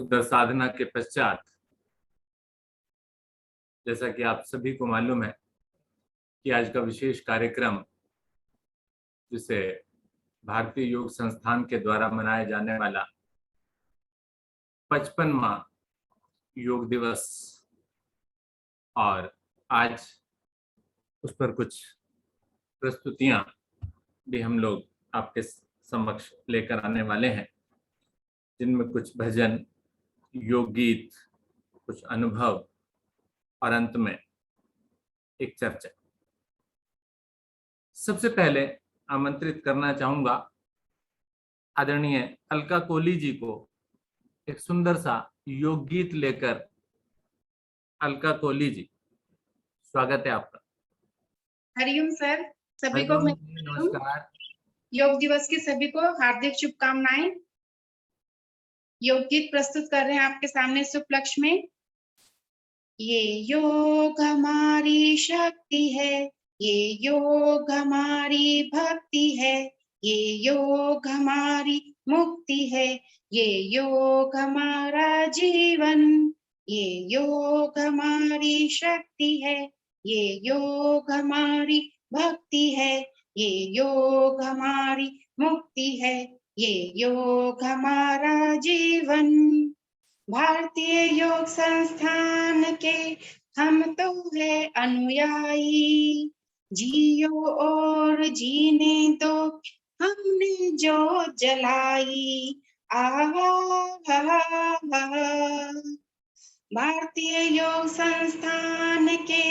सुंदर साधना के पश्चात जैसा कि आप सभी को मालूम है कि आज का विशेष कार्यक्रम, जिसे भारतीय योग संस्थान के द्वारा मनाया जाने वाला 55वां योग दिवस, और आज उस पर कुछ प्रस्तुतियां भी हम लोग आपके समक्ष लेकर आने वाले हैं, जिनमें कुछ भजन, योग गीत, कुछ अनुभव और अंत में एक चर्चा। सबसे पहले आमंत्रित करना चाहूंगा आदरणीय अलका कोहली जी को एक सुंदर सा योग गीत लेकर। अलका कोहली जी, स्वागत है आपका। हरिओम सर, सभी को नमस्कार। योग दिवस की सभी को हार्दिक शुभकामनाएं। योग गीत प्रस्तुत कर रहे हैं आपके सामने इस उपलक्ष्य में। ये योग हमारी शक्ति है, ये योग हमारी भक्ति है, ये योग हमारी मुक्ति है, ये योग हमारा जीवन, ये योग हमारी शक्ति है, ये योग हमारी भक्ति है, ये योग हमारी मुक्ति है, ये योग हमारा जीवन। भारतीय योग संस्थान के हम तो है अनुयायी, जियो और जीने दो हमने जो जलाई। भारतीय योग संस्थान के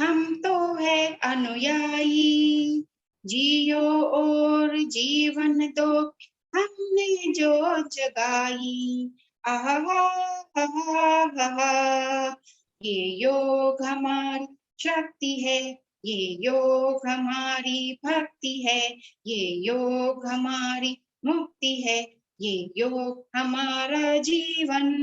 हम तो है अनुयायी, जियो और जीवन दो हमने जो जगाई। ये योग हमारी शक्ति है, ये योग हमारी भक्ति है, ये योग हमारी मुक्ति है, ये योग हमारा जीवन।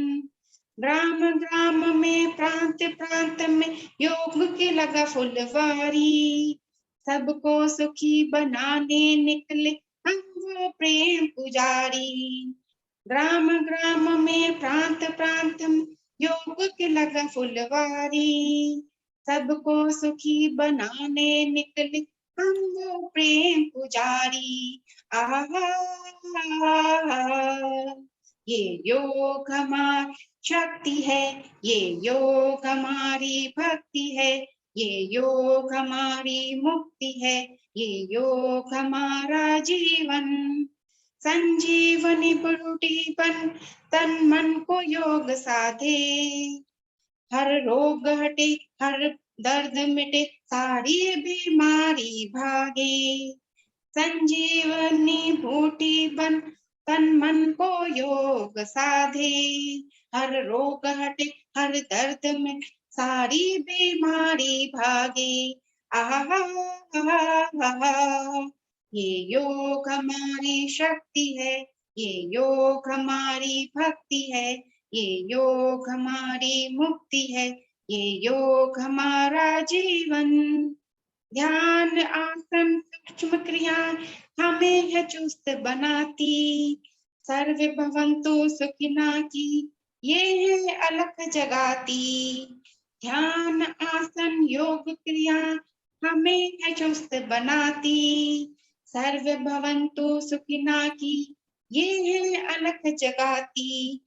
ग्राम ग्राम में, प्रांत प्रांत में योग की लगा फुलवारी, सबको सुखी बनाने निकले हम वो प्रेम पुजारी। ग्राम ग्राम में, प्रांत प्रांत में योग की लगा फुलवारी, सबको सुखी बनाने निकले हम वो प्रेम पुजारी। ये योग हमारी शक्ति है, ये योग हमारी भक्ति है, ये योग हमारी मुक्ति है, ये योग हमारा जीवन। संजीवनी बूटी बन तन मन को योग साधे, हर रोग हटे हर दर्द मिटे सारी बीमारी भागे। संजीवनी बूटी बन तन मन को योग साधे, हर रोग हटे हर दर्द में सारी बीमारी भागे। ये योग हमारी शक्ति है, ये योग हमारी भक्ति है, ये योग हमारी मुक्ति है, ये योग हमारा जीवन। ध्यान आसन सूक्ष्म क्रिया हमें है चुस्त बनाती, सर्वे भवन्तु सुखिना की ये है अलख जगाती। ध्यान आसन योग क्रिया हमें है चुस्त बनाती, सर्वे भवन्तु सुखिना की ये है अलख जगाती।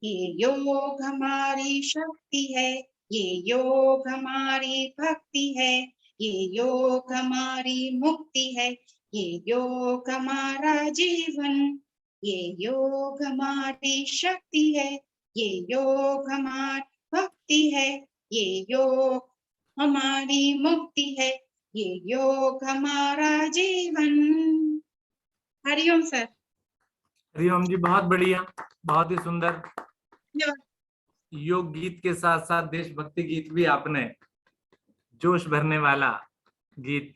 ये योग हमारी शक्ति है, ये योग हमारी भक्ति है, ये योग हमारी मुक्ति है, ये योग हमारा जीवन। ये योग हमारी शक्ति है, ये योग हमारी भक्ति है, ये योग हमारी मुक्ति है, ये योग हमारा जीवन। हरिओम सर। हरिओम जी, बहुत बढ़िया, बहुत ही सुंदर। योग गीत के साथ साथ देशभक्ति गीत भी आपने, जोश भरने वाला गीत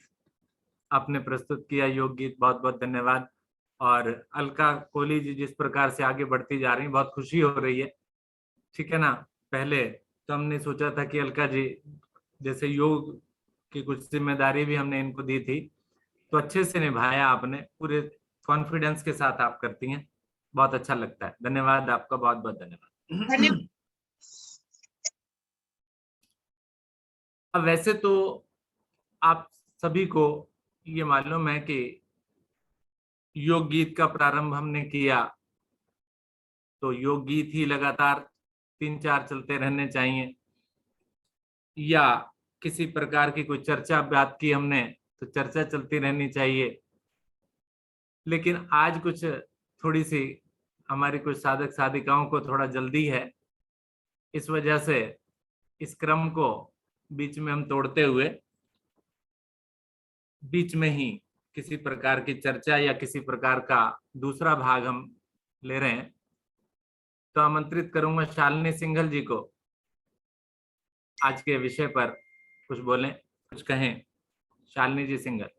आपने प्रस्तुत किया। योग गीत, बहुत बहुत धन्यवाद। और अलका कोहली जी जिस प्रकार से आगे बढ़ती जा रही हैं, बहुत खुशी हो रही है। ठीक है ना। पहले तो हमने सोचा था कि अलका जी जैसे योग की कुछ जिम्मेदारी भी हमने इनको दी थी, तो अच्छे से निभाया आपने, पूरे कॉन्फिडेंस के साथ आप करती हैं, बहुत अच्छा लगता है। धन्यवाद आपका, बहुत बहुत धन्यवाद। धन्यवाद। अब वैसे तो आप सभी को ये मालूम है कि योग गीत का प्रारंभ हमने किया, तो योग गीत ही लगातार 3-4 चलते रहने चाहिए, या किसी प्रकार की कोई चर्चा बात की हमने तो चर्चा चलती रहनी चाहिए। लेकिन आज कुछ थोड़ी सी हमारी कुछ साधक साधिकाओं को थोड़ा जल्दी है, इस वजह से इस क्रम को बीच में हम तोड़ते हुए बीच में ही किसी प्रकार की चर्चा या किसी प्रकार का दूसरा भाग हम ले रहे हैं। तो आमंत्रित करूंगा शालिनी सिंघल जी को आज के विषय पर कुछ बोलें, कुछ कहें। शालिनी जी सिंघल।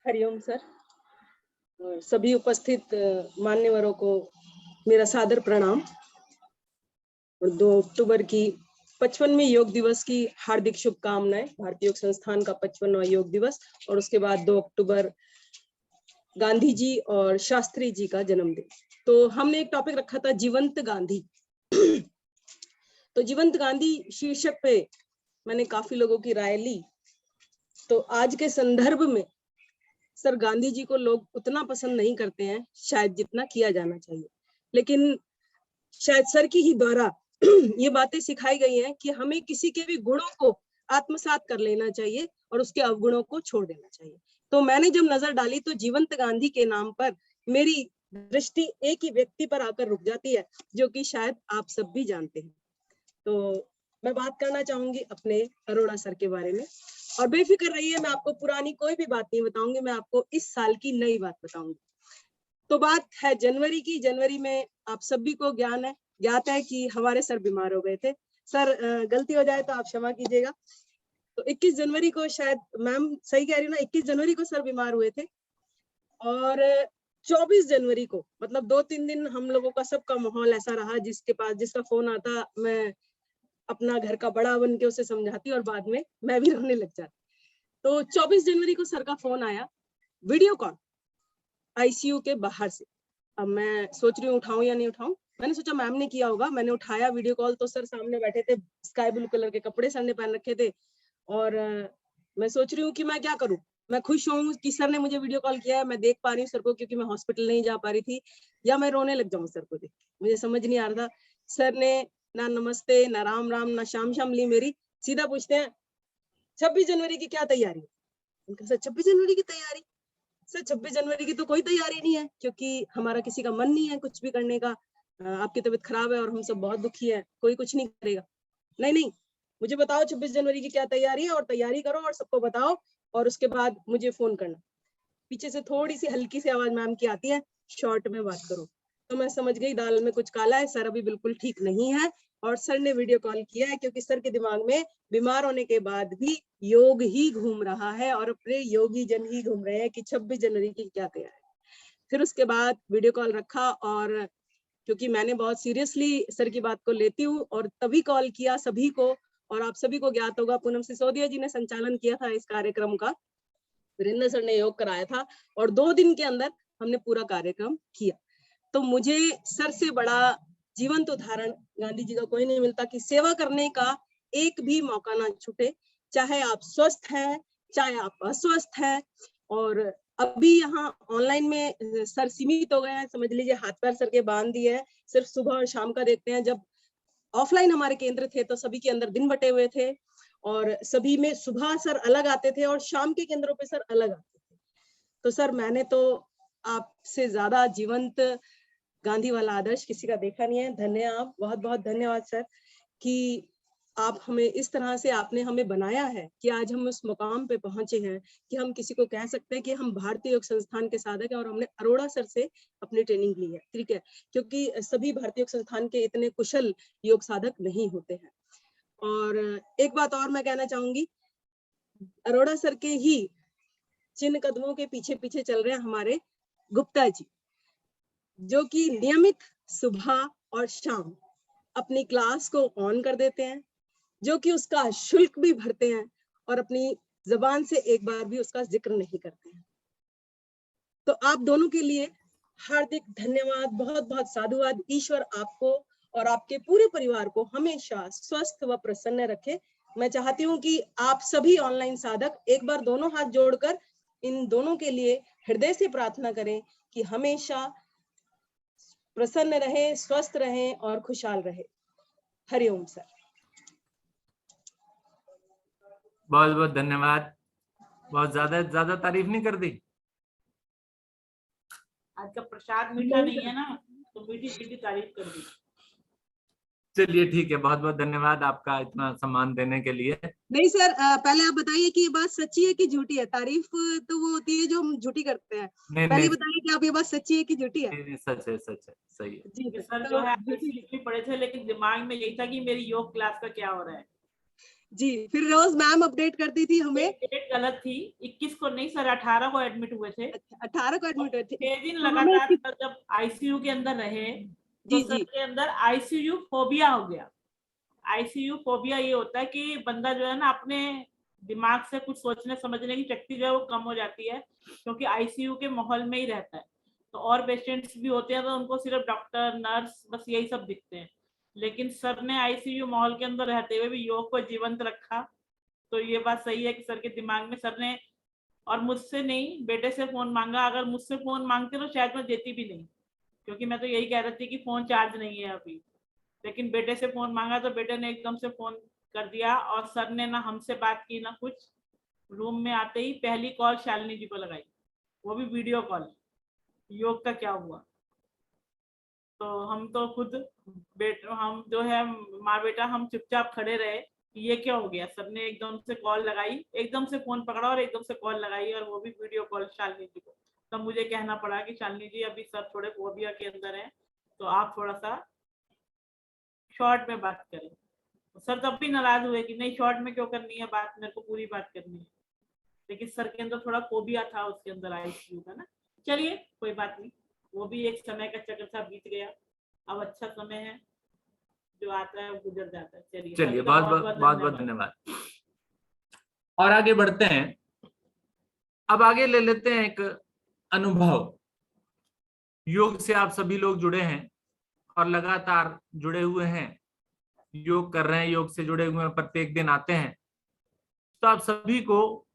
हरिओम सर, और सभी उपस्थित मान्यवरों को मेरा सादर प्रणाम। और 2 अक्टूबर की 55वें योग दिवस की हार्दिक शुभकामनाएं। भारतीय योग संस्थान का 55वां योग दिवस, और उसके बाद 2 अक्टूबर गांधी जी और शास्त्री जी का जन्मदिन। तो हमने एक टॉपिक रखा था जीवंत गांधी। तो जीवंत गांधी शीर्षक पे मैंने काफी लोगों की राय ली। तो आज के संदर्भ में सर, गांधी जी को लोग उतना पसंद नहीं करते हैं शायद जितना किया जाना चाहिए, लेकिन शायद सर की ही द्वारा ये बातें सिखाई गई हैं कि हमें किसी के भी गुणों को आत्मसात कर लेना चाहिए और उसके अवगुणों को छोड़ देना चाहिए। तो मैंने जब नजर डाली तो जीवंत गांधी के नाम पर मेरी दृष्टि एक ही व्यक्ति पर आकर रुक जाती है, जो कि शायद आप सब भी जानते हैं। तो मैं बात करना चाहूंगी अपने अरोड़ा सर के बारे में, और बेफिक्र रहिए, मैं आपको पुरानी कोई भी बात नहीं बताऊंगी, मैं आपको इस साल की नई बात बताऊंगी। तो बात है जनवरी की। जनवरी में आप सभी को ज्ञात है कि हमारे सर बीमार हो गए थे। सर, गलती हो जाए तो आप क्षमा कीजिएगा। तो 21 जनवरी को, शायद मैम सही कह रही ना, 21 जनवरी को सर बीमार हुए थे, और 24 जनवरी को, मतलब 2-3 दिन हम लोगों का सबका माहौल ऐसा रहा, जिसका फोन आता मैं अपना घर का बड़ा बन के उसे समझाती और बाद में मैं भी रोने लग जाती। तो 24 जनवरी को सर का फोन आया, वीडियो कॉल, आईसीयू के बाहर से। अब मैं सोच रही हूँ उठाऊं या नहीं उठाऊं। मैंने सोचा मैम ने किया होगा, मैंने उठाया वीडियो कॉल। तो सर सामने बैठे थे, स्काई ब्लू कलर के कपड़े सर ने पहन रखे थे, और मैं सोच रही हूँ कि मैं क्या करूँ। मैं खुश हूँ कि सर ने मुझे वीडियो कॉल किया है, मैं देख पा रही हूँ सर को, क्योंकि मैं हॉस्पिटल नहीं जा पा रही थी, या मैं रोने लग जाऊं सर को देख। मुझे समझ नहीं आ रहा था। सर ने ना नमस्ते, ना राम राम, ना शाम शाम ली मेरी। सीधा पूछते हैं 26 जनवरी की क्या तैयारी है। उनका सर 26 जनवरी की तैयारी? सर 26 जनवरी की तो कोई तैयारी नहीं है, क्योंकि हमारा किसी का मन नहीं है कुछ भी करने का। आपकी तबीयत खराब है और हम सब बहुत दुखी है, कोई कुछ नहीं करेगा। नहीं, मुझे बताओ 26 जनवरी की क्या तैयारी है, और तैयारी करो और सबको बताओ, और उसके बाद मुझे फोन करना। पीछे से थोड़ी सी हल्की सी आवाज मैम की आती है, शॉर्ट में बात करो। तो मैं समझ गई दाल में कुछ काला है, सर अभी बिल्कुल ठीक नहीं है। और सर ने वीडियो कॉल किया है, क्योंकि सर के दिमाग में बीमार होने के बाद भी योग ही घूम रहा है, और अपने योगी जन ही घूम रहे हैं कि 26 जनवरी की क्या तैयारी। फिर उसके बाद वीडियो कॉल रखा, और क्योंकि मैंने बहुत सीरियसली सर की बात को लेती हूँ, और तभी कॉल किया सभी को। और आप सभी को ज्ञात होगा, पूनम सिसोदिया जी ने संचालन किया था इस कार्यक्रम का, वीरेंद्र सर ने योग कराया था, और 2 दिन के अंदर हमने पूरा कार्यक्रम किया। तो मुझे सर से बड़ा जीवंत उदाहरण गांधी जी का कोई नहीं मिलता कि सेवा करने का एक भी मौका ना छूटे, चाहे आप स्वस्थ हैं, चाहे आप अस्वस्थ हैं। और अभी यहाँ ऑनलाइन में सर सीमित हो गए हैं, समझ लीजिए हाथ पैर सर के बांध दिए हैं, सिर्फ सुबह और शाम का देखते हैं। जब ऑफलाइन हमारे केंद्र थे तो सभी के अंदर दिन बटे हुए थे, और सभी में सुबह सर अलग आते थे और शाम के केंद्रों पे सर अलग आते थे। तो सर मैंने तो आपसे ज्यादा जीवंत गांधी वाला आदर्श किसी का देखा नहीं है। धन्यवाद, बहुत बहुत धन्यवाद सर, कि आप हमें इस तरह से, आपने हमें बनाया है कि आज हम उस मुकाम पे पहुंचे हैं कि हम किसी को कह सकते हैं कि हम भारतीय योग संस्थान के साधक हैं, और हमने अरोड़ा सर से अपनी ट्रेनिंग ली है। ठीक है, क्योंकि सभी भारतीय योग संस्थान के इतने कुशल योग साधक नहीं होते हैं। और एक बात और मैं कहना चाहूंगी, अरोड़ा सर के ही चिन्ह कदमों के पीछे पीछे चल रहे हैं हमारे गुप्ता जी, जो कि नियमित सुबह और शाम अपनी क्लास को ऑन कर देते हैं, जो कि उसका शुल्क भी भरते हैं, और अपनी जबान से एक बार भी उसका जिक्र नहीं करते हैं। तो आप दोनों के लिए हार्दिक धन्यवाद, बहुत बहुत साधुवाद। ईश्वर आपको और आपके पूरे परिवार को हमेशा स्वस्थ व प्रसन्न रखे। मैं चाहती हूँ कि आप सभी ऑनलाइन साधक एक बार दोनों हाथ जोड़कर इन दोनों के लिए हृदय से प्रार्थना करें कि हमेशा प्रसन्न रहे, स्वस्थ रहे और खुशहाल रहे। हरिओम सर। बहुत बहुत धन्यवाद। बहुत ज्यादा तारीफ नहीं कर दी। आज का प्रसाद मीठा नहीं है ना, तो मीठी मीठी तारीफ कर दी। चलिए ठीक है, बहुत बहुत धन्यवाद आपका इतना सम्मान देने के लिए। नहीं सर, पहले आप बताइए कि ये बात सच्ची है कि झूठी है। तारीफ तो वो होती है जो हम झूठी करते हैं। नहीं पहले नहीं, बताइए कि आप ये बात सच्ची है कि झूठी है। नहीं, सच है, सच है, सही है। जी कि सर, सर जो है ICU पढ़े थे, लेकिन दिमाग में यही था कि मेरी योग क्लास का क्या हो रहा है। जी, फिर रोज मैम अपडेट करती थी हमें। डेट गलत थी, 21 को नहीं सर, 18 को एडमिट हुए थे। 18 को एडमिट हुए थे। 6 दिन तो हमें लगातार सर जब ICU के अंदर रहे तो जी सर जी के अंदर ICU फोबिया हो गया। ICU फोबिया ये होता है कि बंदा जो है ना अपने दिमाग से कुछ सोचने समझने की शक्ति जो है वो कम हो जाती है, क्योंकि ICU के माहौल में ही रहता है। तो और पेशेंट्स भी होते हैं तो उनको सिर्फ डॉक्टर, नर्स, बस यही सब दिखते हैं। लेकिन सर ने ICU माहौल के अंदर रहते हुए भी योग को जीवंत रखा। तो ये बात सही है कि सर के दिमाग में सर ने, और मुझसे नहीं, बेटे से फोन मांगा। अगर मुझसे फोन मांगते तो शायद मैं देती भी नहीं, क्योंकि मैं तो यही कह रही थी कि फोन चार्ज नहीं है अभी। लेकिन बेटे से फोन मांगा तो बेटे ने एकदम से फोन कर दिया, और सर ने ना हमसे बात की ना कुछ। रूम में आते ही पहली कॉल शालिनी जी को लगाई, वो भी वीडियो कॉल, योग का क्या हुआ। तो हम तो खुद हम जो है माँ बेटा हम चुपचाप खड़े रहे कि ये क्या हो गया। सर ने एकदम से कॉल लगाई, एकदम से फोन पकड़ा और एकदम से कॉल लगाई, और वो भी वीडियो कॉल शालिनी जी को। तब मुझे कहना पड़ा कि शालिनी जी अभी सर थोड़े फोबिया के अंदर हैं, तो आप थोड़ा सा शॉर्ट में बात करें। तो सर तब भी नाराज हुए कि नहीं, शॉर्ट में क्यों करनी है बात, मेरे को पूरी बात करनी है। लेकिन सर के अंदर थोड़ा फोबिया था उसके अंदर ICU का ना। चलिए कोई बात नहीं, वो भी एक समय का चक्र था, बीत गया। अब अच्छा समय है, जो आता है वो गुजर जाता है। चलिए बहुत बहुत धन्यवाद। और आगे बढ़ते हैं। अब आगे ले लेते हैं एक अनुभव। योग से आप सभी लोग जुड़े हैं और लगातार जुड़े हुए हैं, योग कर रहे हैं, योग से जुड़े हुए हैं, प्रत्येक दिन आते हैं। तो आप सभी को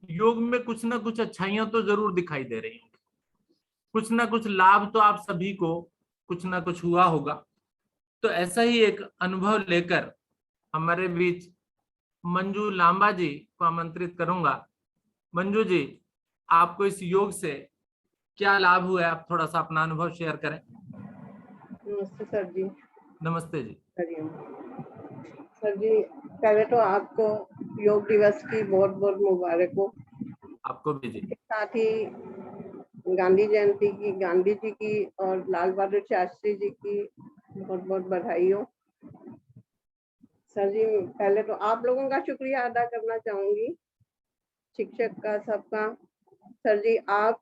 योग में कुछ ना कुछ अच्छाइयां तो जरूर दिखाई दे रही होंगी, कुछ ना कुछ लाभ तो आप सभी को कुछ ना कुछ हुआ होगा। तो ऐसा ही एक अनुभव लेकर हमारे बीच मंजू लांबा जी को आमंत्रित करूंगा। मंजू जी, आपको इस योग से क्या लाभ हुआ है, आप थोड़ा सा अपना अनुभव शेयर करें। नमस्ते सर जी। नमस्ते जी। हरिओम सर जी। पहले तो आपको योग दिवस की बहुत बहुत मुबारक हो। आपको भी जी। साथ ही गांधी जयंती की, गांधी जी की और लाल बहादुर शास्त्री जी की बहुत बहुत बधाई हो। सर जी, पहले तो आप लोगों का शुक्रिया अदा करना चाहूंगी, शिक्षक का, सबका। सर जी, आप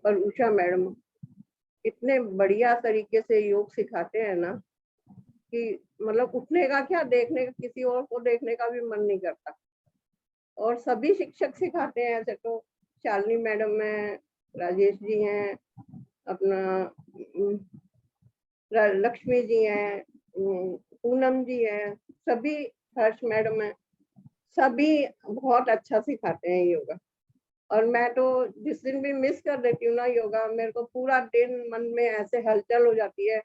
और उषा मैडम इतने बढ़िया तरीके से योग सिखाते हैं ना कि मतलब उठने का क्या, देखने का, किसी और को देखने का भी मन नहीं करता। और सभी शिक्षक सिखाते हैं ऐसे तो, शालिनी मैडम है, राजेश जी हैं, अपना लक्ष्मी जी हैं, पूनम जी हैं, सभी, हर्ष मैडम है, सभी बहुत अच्छा सिखाते हैं योगा। और मैं तो जिस दिन भी मिस कर देती हूँ ना योगा, मेरे को पूरा दिन मन में ऐसे हलचल हो जाती है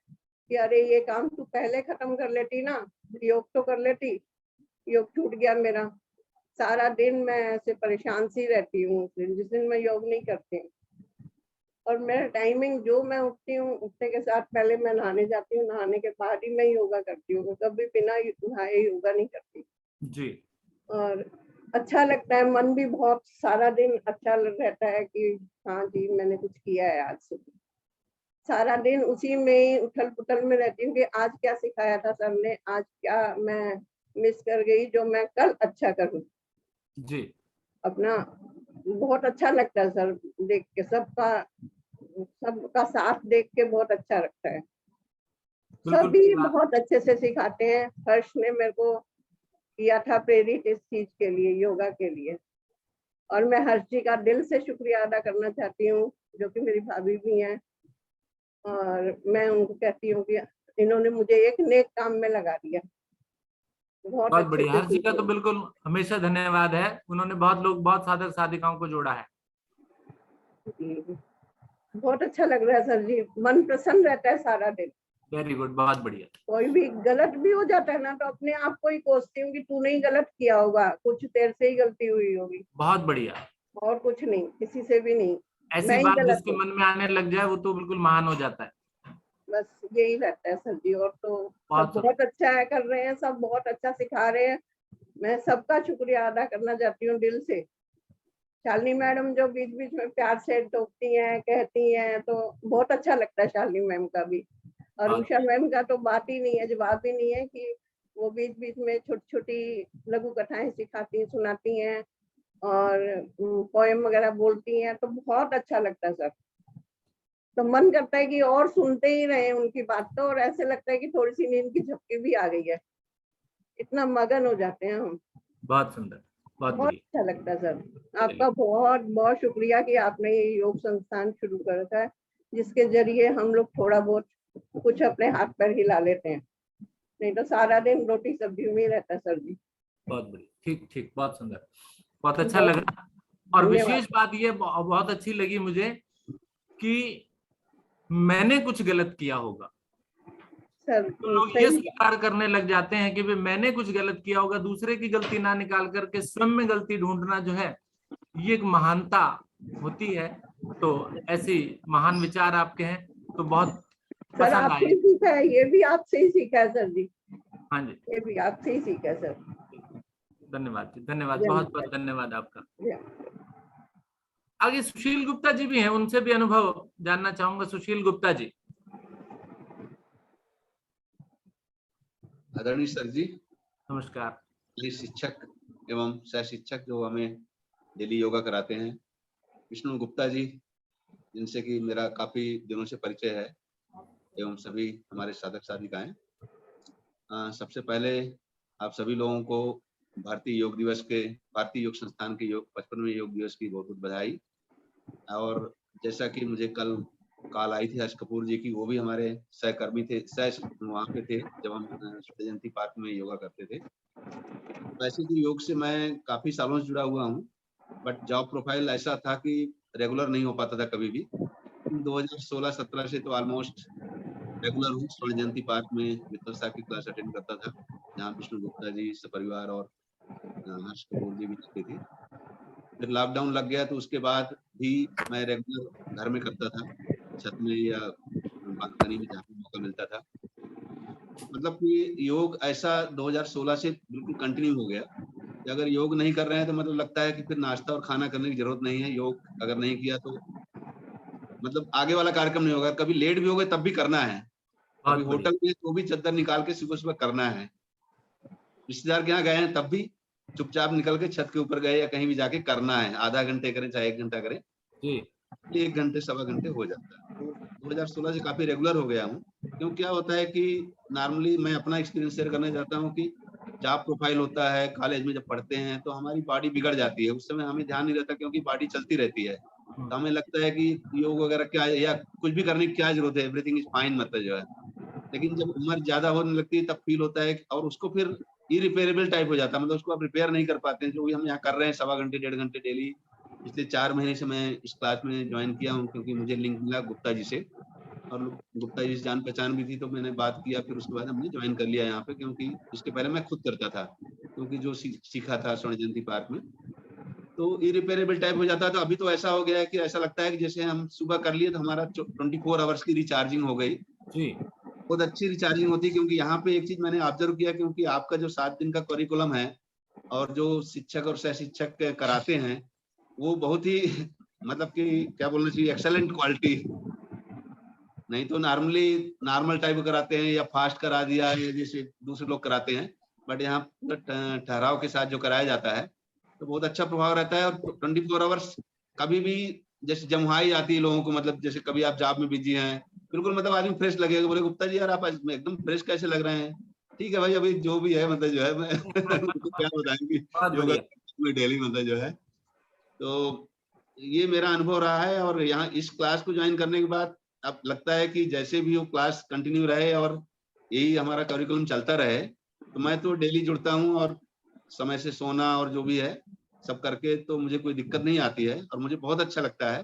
कि अरे ये काम तू पहले खत्म कर लेती ना, योग तो कर लेती। योग छूट गया मेरा, सारा दिन मैं ऐसे परेशान सी रहती हूँ जिस दिन मैं योग नहीं करती हूँ। और मेरा टाइमिंग, जो मैं उठती हूँ, उठने के साथ पहले मैं नहाने जाती हूँ, नहाने के बाद ही मैं योगा करती हूँ, कभी बिना नहाए योगा नहीं करती जी। और अच्छा लगता है, मन भी बहुत सारा दिन अच्छा रहता है कि हाँ जी मैंने कुछ किया है आज सुबह। सारा दिन उसी में ही उथल पुथल में रहती हूँ कि आज क्या सिखाया था सर ने, आज क्या मैं मिस कर गई जो मैं कल अच्छा करूँ। जी। अपना बहुत अच्छा लगता है सर देख के, सबका साथ देख के बहुत अच्छा लगता है। सभी बहुत अच्छे से सिखाते हैं। हर्ष ने मेरे को किया था प्रेरित इस चीज के लिए, योगा के लिए। और मैं हर्ष जी का दिल से शुक्रिया अदा करना चाहती हूँ, जो कि मेरी भाभी भी हैं, और मैं उनको कहती हूँ कि इन्होंने मुझे एक नेक काम में लगा दिया। बहुत बहुत अच्छे बढ़िया। से हर्ष जी का तो बिल्कुल हमेशा धन्यवाद है, उन्होंने बहुत साधक साधिकाओं को जोड़ा है। जी, बहुत अच्छा लग रहा है सर जी, मन प्रसन्न रहता है सारा दिन। वेरी गुड, बहुत बढ़िया। कोई भी गलत भी हो जाता है ना, तो अपने आप को ही कोसती हूँ कि तूने ही गलत किया होगा, कुछ तेरे से ही गलती हुई होगी, बहुत बढ़िया। और कुछ नहीं, किसी से भी नहीं, ऐसी मैं ही बात गलत जिसके हूँ। मन में आने लग जाए वो तो बिल्कुल महान हो जाता है। बस यही रहता है सर जी, और तो सब बहुत बहुत अच्छा है, कर रहे हैं, सब बहुत अच्छा सिखा रहे हैं। मैं सबका शुक्रिया अदा करना चाहती हूँ दिल से। शालिनी मैडम जो बीच बीच में प्यार से टोकती हैं, कहती हैं, तो बहुत अच्छा लगता है शालिनी मैम का भी। और हाँ। उषा मैम का तो बात ही नहीं है, जवाब ही नहीं है कि वो बीच बीच में छोटी छोटी लघु कथाएं सिखाती, सुनाती हैं, और पोएम वगैरह बोलती हैं, तो बहुत अच्छा लगता है सर। तो मन करता है कि और सुनते ही रहे उनकी बात, तो और ऐसे लगता है कि थोड़ी सी नींद की झपकी भी आ गई है, इतना मगन हो जाते हैं हम। बहुत सुंदर, बहुत बहुत बढ़िया। अच्छा लगता है सर। आपका बहुत बहुत शुक्रिया कि आपने ये योग संस्थान शुरू कर रखा है, जिसके जरिए हम लोग थोड़ा बहुत कुछ अपने हाथ पैर हिला लेते हैं, नहीं तो सारा दिन रोटी सब्जी में ही रहता है सर जी। बहुत बढ़िया, ठीक ठीक, बहुत सुंदर, बहुत अच्छा बहुत लगा। और धन्यवाद विशेष बात ये बहुत अच्छी लगी मुझे कि मैंने कुछ गलत किया होगा, सर। तो लोग ये सही स्वीकार करने लग जाते हैं कि भाई मैंने कुछ गलत किया होगा। दूसरे की गलती ना निकाल करके स्वयं में गलती ढूंढना जो है, ये एक महानता होती है। तो ऐसी महान विचार आपके हैं, तो बहुत सर, पसंद आपसे आए। ही सीखा है, ये भी आपसे ही सीखा है सर जी, हाँ जी, ये भी आपसे ही सीखा है सर। धन्यवाद जी, धन्यवाद, बहुत बहुत धन्यवाद। धन्यवाद आपका। धन्यवाद। आगे सुशील गुप्ता जी भी हैं, उनसे भी अनुभव जानना चाहूंगा। सुशील गुप्ता जी। आदरणीय सर जी, नमस्कार। ये शिक्षक एवं सह शिक्षक जो हमें डेली योगा कराते हैं, विष्णु गुप्ता जी, जिनसे कि मेरा काफी दिनों से परिचय है, एवं सभी हमारे साधक साधिकाएं। सबसे पहले आप सभी लोगों को भारतीय योग संस्थान के 55वें योग दिवस की बहुत बहुत बधाई। और जैसा कि मुझे कल कॉल आई थी हर्ष कपूर जी की, वो भी हमारे सहकर्मी थे, वहाँ पे थे जब हम स्वर्ण जयंती पार्क में योगा करते थे। वैसे तो योग से मैं काफी सालों से जुड़ा हुआ हूँ, बट जॉब प्रोफाइल ऐसा था कि रेगुलर नहीं हो पाता था कभी भी। 2016-17 से तो ऑलमोस्ट रेगुलर हूँ, स्वर्ण जयंती पार्क में मित्र साहब की क्लास अटेंड करता था, जहाँ विष्णु गुप्ता जी सपरिवार और हर्ष कपूर जी भी जाते थे। फिर लॉकडाउन लग गया, तो उसके बाद भी मैं रेगुलर घर में करता था, छत में या बालकनी में, जहाँ पे मौका मिलता था। मतलब कि योग ऐसा 2016 से बिल्कुल कंटिन्यू हो गया कि अगर योग नहीं कर रहे हैं तो मतलब लगता है कि फिर नाश्ता और खाना करने की जरूरत नहीं है। योग अगर नहीं किया तो मतलब आगे वाला कार्यक्रम नहीं होगा। कभी लेट भी हो गए तब भी करना है, बहुत कभी बढ़िया। होटल में तो भी चद्दर निकाल के सुबह सुबह करना है, रिश्तेदार के यहाँ गए हैं तब भी चुपचाप निकल के छत के ऊपर गए या कहीं भी जाके करना है। आधा घंटे करें चाहे 1 घंटा करें, जी। 1 घंटे सवा घंटे हो जाता है। तो 2016 से काफी रेगुलर हो गया हूँ। क्यों क्या होता है कि नॉर्मली मैं अपना एक्सपीरियंस शेयर करना चाहता हूँ कि जॉब प्रोफाइल होता है, कॉलेज में जब पढ़ते हैं तो हमारी बॉडी बिगड़ जाती है। उस समय हमें ध्यान नहीं रहता क्योंकि बॉडी चलती रहती है, तो हमें लगता है कि योग वगैरह क्या या कुछ भी करने की क्या जरूरत है, एवरीथिंग इज फाइन मतलब जो है। लेकिन जब उम्र ज्यादा होने लगती है तब फील होता है और उसको फिर इरिपेयरेबल टाइप हो जाता है, मतलब उसको आप रिपेयर नहीं कर पाते हैं। जो भी हम यहाँ कर रहे हैं सवा घंटे 1.5 घंटे डेली, पिछले 4 महीने से मैं इस क्लास में ज्वाइन किया हूँ क्योंकि मुझे लिंक मिला गुप्ता जी से, और गुप्ता जी से जान पहचान भी थी, तो मैंने बात किया, फिर उसके बाद हमने ज्वाइन कर लिया यहाँ पे। क्योंकि इसके पहले मैं खुद करता था, क्योंकि जो सीखा था स्वर्ण जयंती पार्क में, तो इरिपेयरेबल टाइप हो जाता है। तो अभी तो ऐसा हो गया है कि ऐसा लगता है कि जैसे हम सुबह कर लिए तो हमारा 24 आवर्स की रिचार्जिंग हो गई। जी। बहुत अच्छी रिचार्जिंग होती है। क्योंकि यहाँ पे एक चीज मैंने ऑब्जर्व किया, क्योंकि आपका जो 7 दिन का करिकुलम है और जो शिक्षक और सह शिक्षक कराते हैं वो बहुत ही मतलब कि क्या बोलना चाहिए, एक्सेलेंट क्वालिटी। नहीं तो नॉर्मल टाइप कराते हैं या फास्ट करा दिया है जैसे दूसरे लोग कराते हैं, बट यहाँ ठहराव के साथ जो कराया जाता है तो बहुत अच्छा प्रभाव रहता है। और 24 आवर्स कभी भी जैसे जमुहाई आती है लोगों को, मतलब जैसे कभी आप जॉब में बिजी हैं, बिल्कुल मतलब आदमी फ्रेश लगेगा, बोले गुप्ता जी यार आप आज एकदम फ्रेश कैसे लग रहे हैं। ठीक है भाई, अभी जो भी है मतलब जो है मैं उनको क्या बताएंगे बहुत योगा बढ़िया। में डेली मतलब जो है। तो ये मेरा अनुभव रहा है, और यहाँ इस क्लास को ज्वाइन करने के बाद अब लगता है कि जैसे भी वो क्लास कंटिन्यू रहे और यही हमारा करिकुलम चलता रहे, तो मैं तो डेली जुड़ता हूँ, और समय से सोना और जो भी है सब करके तो मुझे कोई दिक्कत नहीं आती है, और मुझे बहुत अच्छा लगता है।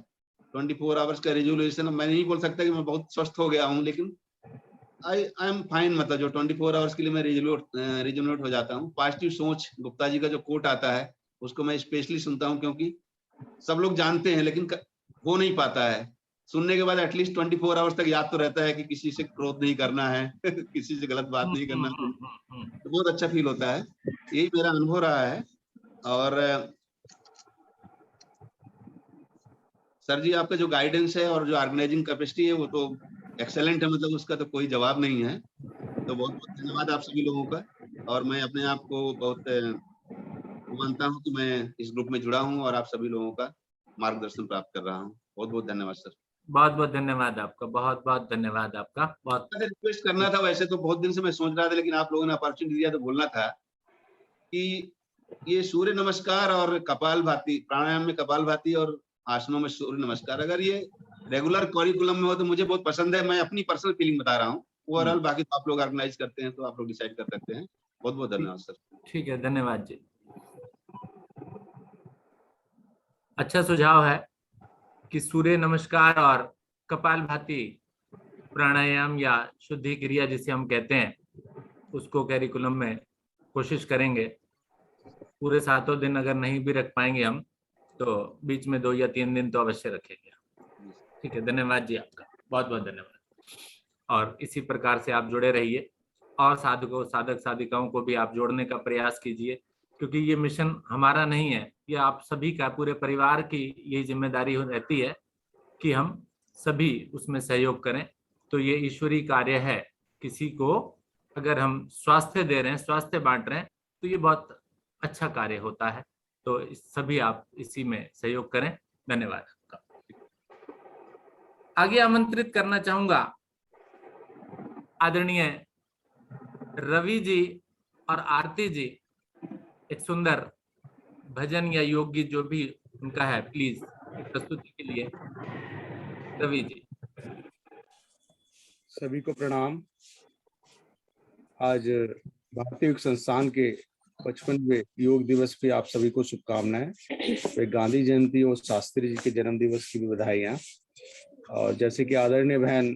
24 आवर्स का रेजुलेशन, मैं नहीं बोल सकता कि मैं बहुत स्वस्थ हो गया हूँ, लेकिन आई एम फाइन, मतलब जो 24 आवर्स के लिए मैं रिजुनेट हो जाता हूँ। पॉजिटिव सोच, गुप्ता जी का जो कोट आता है उसको मैं स्पेशली सुनता हूँ, क्योंकि सब लोग जानते हैं लेकिन हो नहीं पाता है। सुनने के बाद एटलीस्ट 24 आवर्स तक याद तो रहता है कि किसी से क्रोध नहीं करना है किसी से गलत बात नहीं करना है, तो बहुत अच्छा फील होता है। यही मेरा अनुभव रहा है। और सर जी, आपका जो गाइडेंस है और जो ऑर्गेनाइजिंग कैपेसिटी है वो तो एक्सेलेंट है, मतलब उसका तो कोई जवाब नहीं है। तो बहुत बहुत धन्यवाद आप सभी लोगों का, और मैं अपने आप को बहुत मानता हूँ कि मैं इस ग्रुप में जुड़ा हूँ और आप सभी लोगों का मार्गदर्शन प्राप्त कर रहा हूँ। बहुत बहुत धन्यवाद सर। बहुत बहुत धन्यवाद आपका, बहुत बहुत धन्यवाद आपका। बहुत रिक्वेस्ट करना था, वैसे तो बहुत दिन से मैं सोच रहा था, लेकिन आप लोगों ने अपॉर्चुनिटी दिया तो बोलना था कि ये सूर्य नमस्कार और कपालभाति, प्राणायाम में कपालभाति और आसनों में सूर्य नमस्कार, अगर ये रेगुलर करिकुलम में हो तो मुझे बहुत पसंद है। मैं अपनी पर्सनल फीलिंग बता रहा हूँ, ओवरऑल बाकी तो आप लोग ऑर्गेनाइज करते हैं तो आप लोग डिसाइड कर सकते हैं। बहुत बहुत धन्यवाद सर। ठीक है, धन्यवाद जी। अच्छा सुझाव है कि सूर्य नमस्कार और कपालभाति प्राणायाम या शुद्धि क्रिया जिसे हम कहते हैं, उसको कैरिकुलम में कोशिश करेंगे। पूरे 7 दिन अगर नहीं भी रख पाएंगे हम, तो बीच में 2 या 3 दिन तो अवश्य रखेंगे। ठीक है, धन्यवाद जी आपका, बहुत बहुत धन्यवाद। और इसी प्रकार से आप जुड़े रहिए, और साधकों, साधक साधिकाओं को भी आप जोड़ने का प्रयास कीजिए, क्योंकि ये मिशन हमारा नहीं है, ये आप सभी का, पूरे परिवार की ये जिम्मेदारी रहती है कि हम सभी उसमें सहयोग करें। तो ये ईश्वरीय कार्य है। किसी को अगर हम स्वास्थ्य दे रहे हैं, स्वास्थ्य बांट रहे हैं, तो ये बहुत अच्छा कार्य होता है। तो सभी आप इसी में सहयोग करें। धन्यवाद आपका। आगे आमंत्रित करना चाहूंगा आदरणीय रवि जी और आरती जी, एक सुंदर भजन या योग गीत जो भी उनका है, प्लीज प्रस्तुति के लिए रवि जी। सभी को प्रणाम। आज भारतीय योग संस्थान के 55वें योग दिवस की आप सभी को शुभकामनाएं। वे गांधी जयंती और शास्त्री जी के जन्म दिवस की भी बधाइयां। और जैसे कि आदरणीय बहन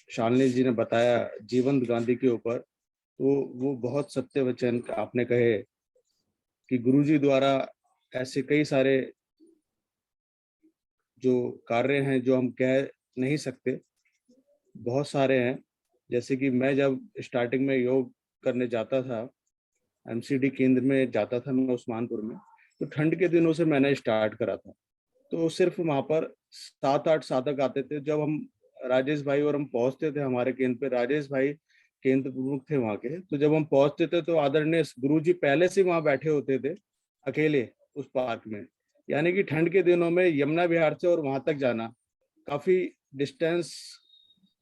शालिनी जी ने बताया जीवंत गांधी के ऊपर, तो वो बहुत सत्य वचन आपने कहे कि गुरुजी द्वारा ऐसे कई सारे जो कार्य हैं जो हम कह नहीं सकते, बहुत सारे हैं। जैसे कि मैं जब स्टार्टिंग में योग करने जाता था, एमसीडी केंद्र में जाता था मैं उस्मानपुर में, तो ठंड के दिनों से मैंने स्टार्ट करा था। तो सिर्फ वहाँ पर 7-8 साधक आते थे। जब हम राजेश भाई और हम पहुँचते थे हमारे केंद्र पे, राजेश भाई केंद्र प्रमुख थे वहाँ के, तो जब हम पहुँचते थे तो आदरणीय गुरुजी पहले से वहाँ बैठे होते थे अकेले उस पार्क में। यानी कि ठंड के दिनों में यमुना विहार से और वहाँ तक जाना काफी डिस्टेंस,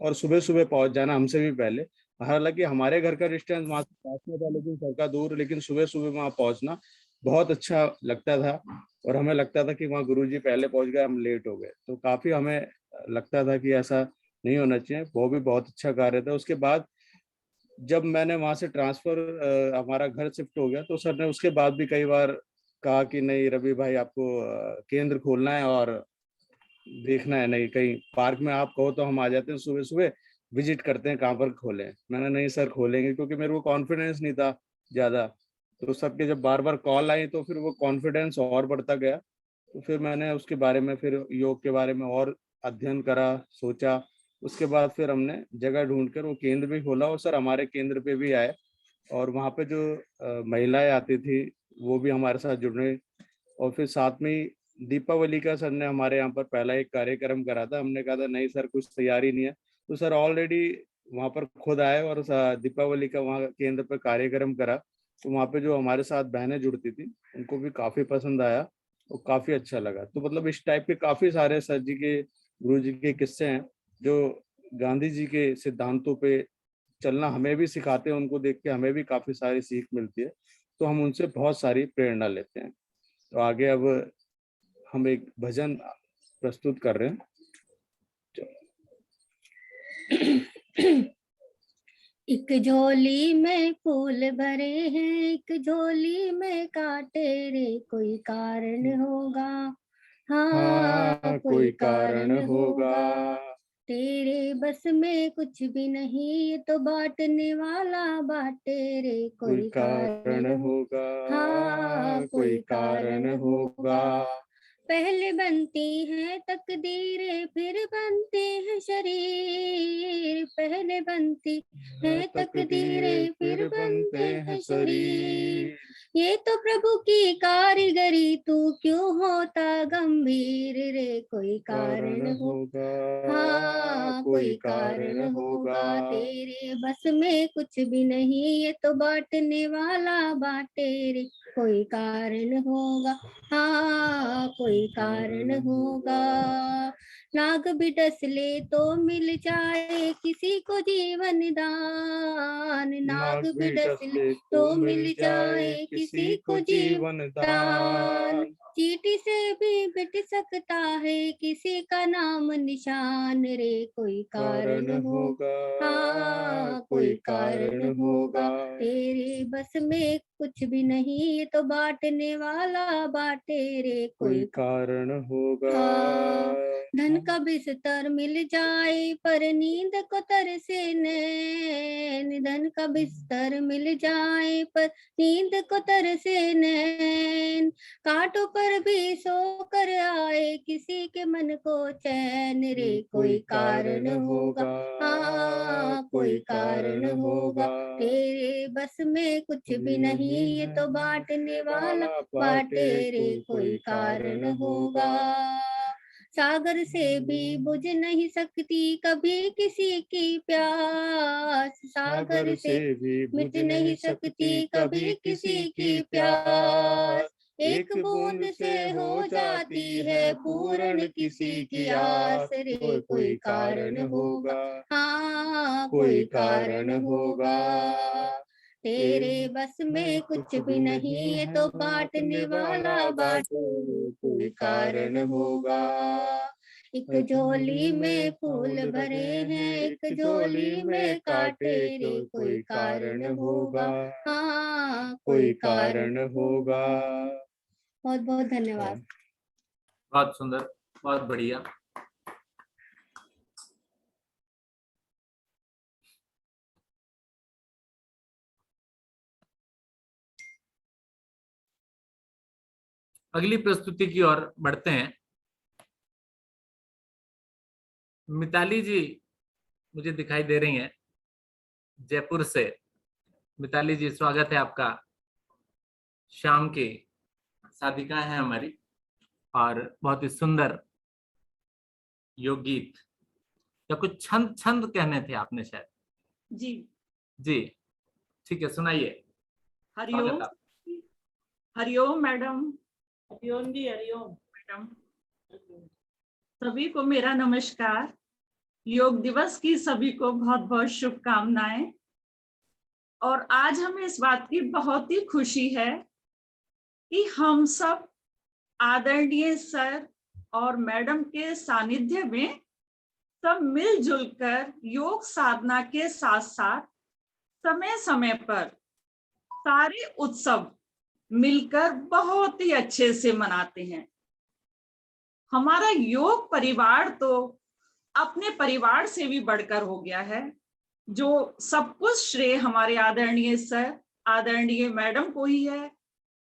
और सुबह सुबह पहुंच जाना हमसे भी पहले। हालांकि हमारे घर का डिस्टेंस वहाँ से पास में था, लेकिन घर का दूर, लेकिन सुबह सुबह वहाँ पहुंचना बहुत अच्छा लगता था। और हमें लगता था कि वहाँ गुरुजी पहले पहुंच गए, हम लेट हो गए। तो काफी हमें लगता था कि ऐसा नहीं होना चाहिए। वो भी बहुत अच्छा कार्य था। उसके बाद जब मैंने वहाँ से ट्रांसफर, हमारा घर शिफ्ट हो गया, तो सर ने उसके बाद भी कई बार कहा कि नहीं रवि भाई, आपको केंद्र खोलना है और देखना है, नहीं कहीं पार्क में आप कहो तो हम आ जाते हैं, सुबह सुबह विजिट करते हैं कहाँ पर खोलें। मैंने नहीं सर खोलेंगे, क्योंकि मेरे को कॉन्फिडेंस नहीं था ज़्यादा। तो सबके जब बार बार कॉल आई तो फिर वो कॉन्फिडेंस और बढ़ता गया। तो फिर मैंने उसके बारे में, फिर योग के बारे में और अध्ययन करा, सोचा। उसके बाद फिर हमने जगह ढूंढ कर वो केंद्र भी खोला, और सर हमारे केंद्र पे भी आए, और वहाँ पे जो महिलाएं आती थी वो भी हमारे साथ जुड़े। और फिर साथ में ही दीपावली का सर ने हमारे यहाँ पर पहला एक कार्यक्रम करा था। हमने कहा था नहीं सर कुछ तैयारी नहीं है, तो सर ऑलरेडी वहाँ पर खुद आए और दीपावली का वहाँ केंद्र पर कार्यक्रम करा। तो वहाँ पे जो हमारे साथ बहनें जुड़ती थी उनको भी काफी पसंद आया और काफी अच्छा लगा। तो मतलब इस टाइप के काफी सारे सर जी के, गुरु जी के किस्से हैं जो गांधी जी के सिद्धांतों पे चलना हमें भी सिखाते हैं। उनको देख के हमें भी काफी सारी सीख मिलती है, तो हम उनसे बहुत सारी प्रेरणा लेते हैं। तो आगे अब हम एक भजन प्रस्तुत कर रहे हैं। एक झोली में फूल भरे हैं, एक झोली में कांटे रे, कोई कारण होगा, हाँ कोई कारण होगा। तेरे बस में कुछ भी नहीं, ये तो बांटने वाला बांटे रे, कोई कारण होगा, हाँ कोई कारण होगा। पहले बनती है तकदीरें, फिर बनते हैं शरीर, पहले बनती है तकदीरें, फिर बनते हैं शरीर। ये तो प्रभु की कारीगरी, तू क्यों होता गंभीर रे, कोई कारण होगा, हाँ कोई कारण होगा। तेरे बस में कुछ भी नहीं, ये तो बांटने वाला बांटे रे, कोई कारण होगा, हाँ कोई कारण होगा। नाग भी डस ले तो मिल जाए किसी को जीवन दान, नाग भी डस ले तो मिल जाए किसी को जीवन दान। चींटी से भी मिट सकता है किसी का नाम निशान रे, कोई कारण होगा, हाँ कोई कारण होगा। तेरे बस में कुछ भी नहीं, ये तो बांटने वाला बांटे रे, कोई कारण होगा। हाँ, धन का बिस्तर मिल जाए पर नींद को तरसे नैन, धन का बिस्तर मिल जाए पर नींद को तरसे नैन। कांटों पर भी सो कर आए किसी के मन को चैन रे, कोई कारण होगा, हाँ कोई कारण होगा। तेरे बस में कुछ भी नहीं, ये तो बांटने वाला बांटे रे, कोई कारण होगा। सागर से भी बुझ नहीं सकती कभी किसी की प्यास, सागर से भी मिट नहीं सकती कभी किसी की प्यास। एक बूंद से हो जाती है पूर्ण किसी की आस रे, कोई कारण होगा, हाँ कोई कारण होगा। तेरे बस में कुछ भी नहीं, ये तो बांटने वाला बांटे रे, कोई कारण होगा। एक झोली में फूल भरे हैं, एक झोली में कांटे रे, कोई कारण होगा, हाँ कोई कारण होगा। बहुत बहुत धन्यवाद। बहुत सुंदर, बहुत बढ़िया। अगली प्रस्तुति की ओर बढ़ते हैं। मिताली जी मुझे दिखाई दे रही हैं जयपुर से। मिताली जी, स्वागत है आपका। शाम की साधिका है हमारी और बहुत ही सुंदर योग गीत या कुछ छंद छंद कहने थे आपने शायद। जी जी ठीक है, सुनाइए। हरिओम। हरिओम मैडम। हरिओम जी, हरिओम मैडम, सभी को मेरा नमस्कार। योग दिवस की सभी को बहुत बहुत शुभकामनाएं। और आज हमें इस बात की बहुत ही खुशी है कि हम सब आदरणीय सर और मैडम के सानिध्य में सब मिलजुल कर योग साधना के साथ साथ समय समय पर सारे उत्सव मिलकर बहुत ही अच्छे से मनाते हैं। हमारा योग परिवार तो अपने परिवार से भी बढ़कर हो गया है, जो सब कुछ श्रेय हमारे आदरणीय सर, आदरणीय मैडम को ही है,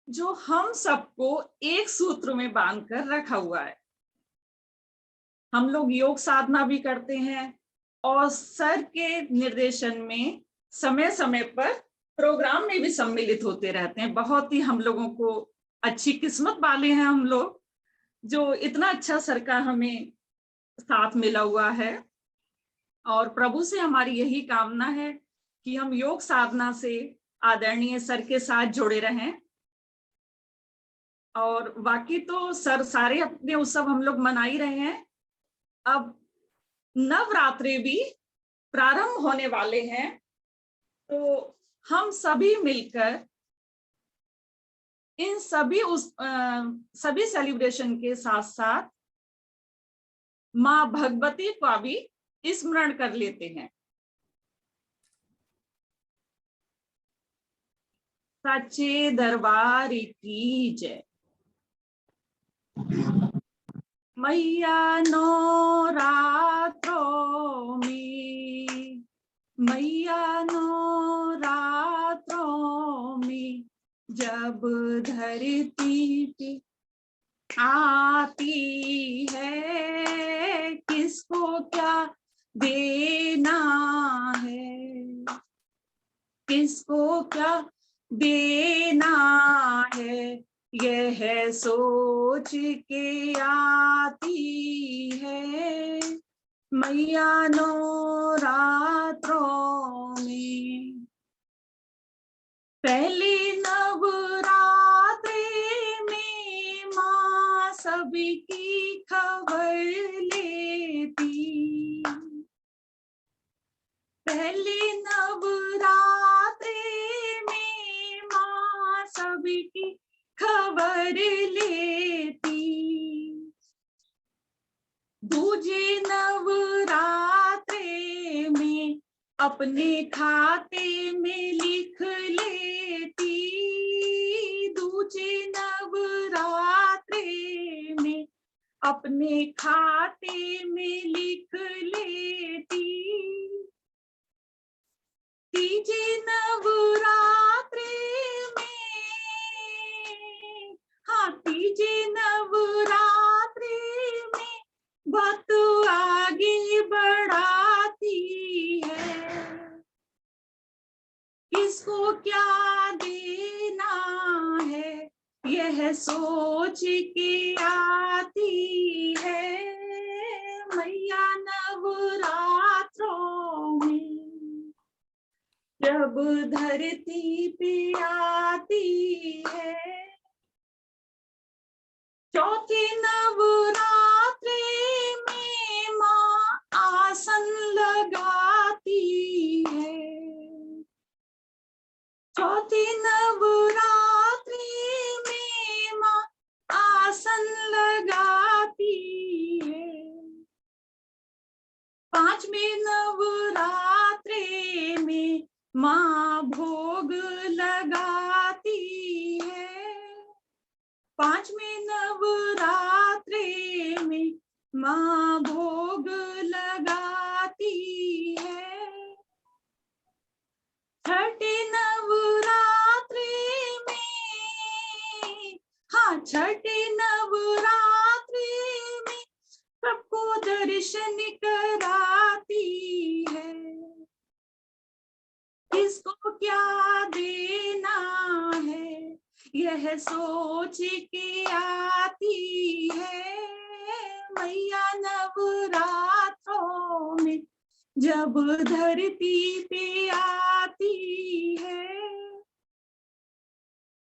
जो हम सबको एक सूत्र में बांधकर रखा हुआ है। हम लोग योग साधना भी करते हैं और सर के निर्देशन में समय समय पर प्रोग्राम में भी सम्मिलित होते रहते हैं। बहुत ही हम लोगों को अच्छी किस्मत वाले हैं हम लोग, जो इतना अच्छा सर का हमें साथ मिला हुआ है। और प्रभु से हमारी यही कामना है कि हम योग साधना से आदरणीय सर के साथ जुड़े रहें। और बाकी तो सर सारे अपने उत्सव हम लोग मना ही रहे हैं। अब नवरात्रि भी प्रारंभ होने वाले हैं, तो हम सभी मिलकर इन सभी सेलिब्रेशन के साथ साथ माँ भगवती का भी स्मरण कर लेते हैं। सच्चे दरबार की जय। मैया नवरात्रों में, मैया नवरात्रों में जब धरती पे आती है, किसको क्या देना है, किसको क्या देना है, यह सोच के आती है मैया नवरात्रों में। पहले नवरात्रि में माँ सबकी खबर लेती, पहले नवरात्रि में माँ सबकी खबर लेती, दूजे नवरात्रि में अपने खाते में लिख लेती, दूजे नवरात्रि में अपने खाते में लिख लेती, तीजे नवरात्रि में, हाँ तीजे नवरात्रि में बात आगे बढ़ाती है, किसको क्या देना है, यह सोच के आती है मैया नवरात्रों में जब धरती पे आती है। चौथी नवरात्रि में माँ आसन लगाती है, चौथी नवरात्रि में माँ आसन लगाती है, पांचवें नवरात्रि में माँ भोग लगाती है, पांचवें नवरात्रि में माँ भोग लगाती है, छठे नवरात्रि में, हाँ छठे नवरात्रि में सबको दर्शन कराती है, किसको क्या देना है, यह सोच के आती है मैया नवरात्रों में जब धरती पे आती है।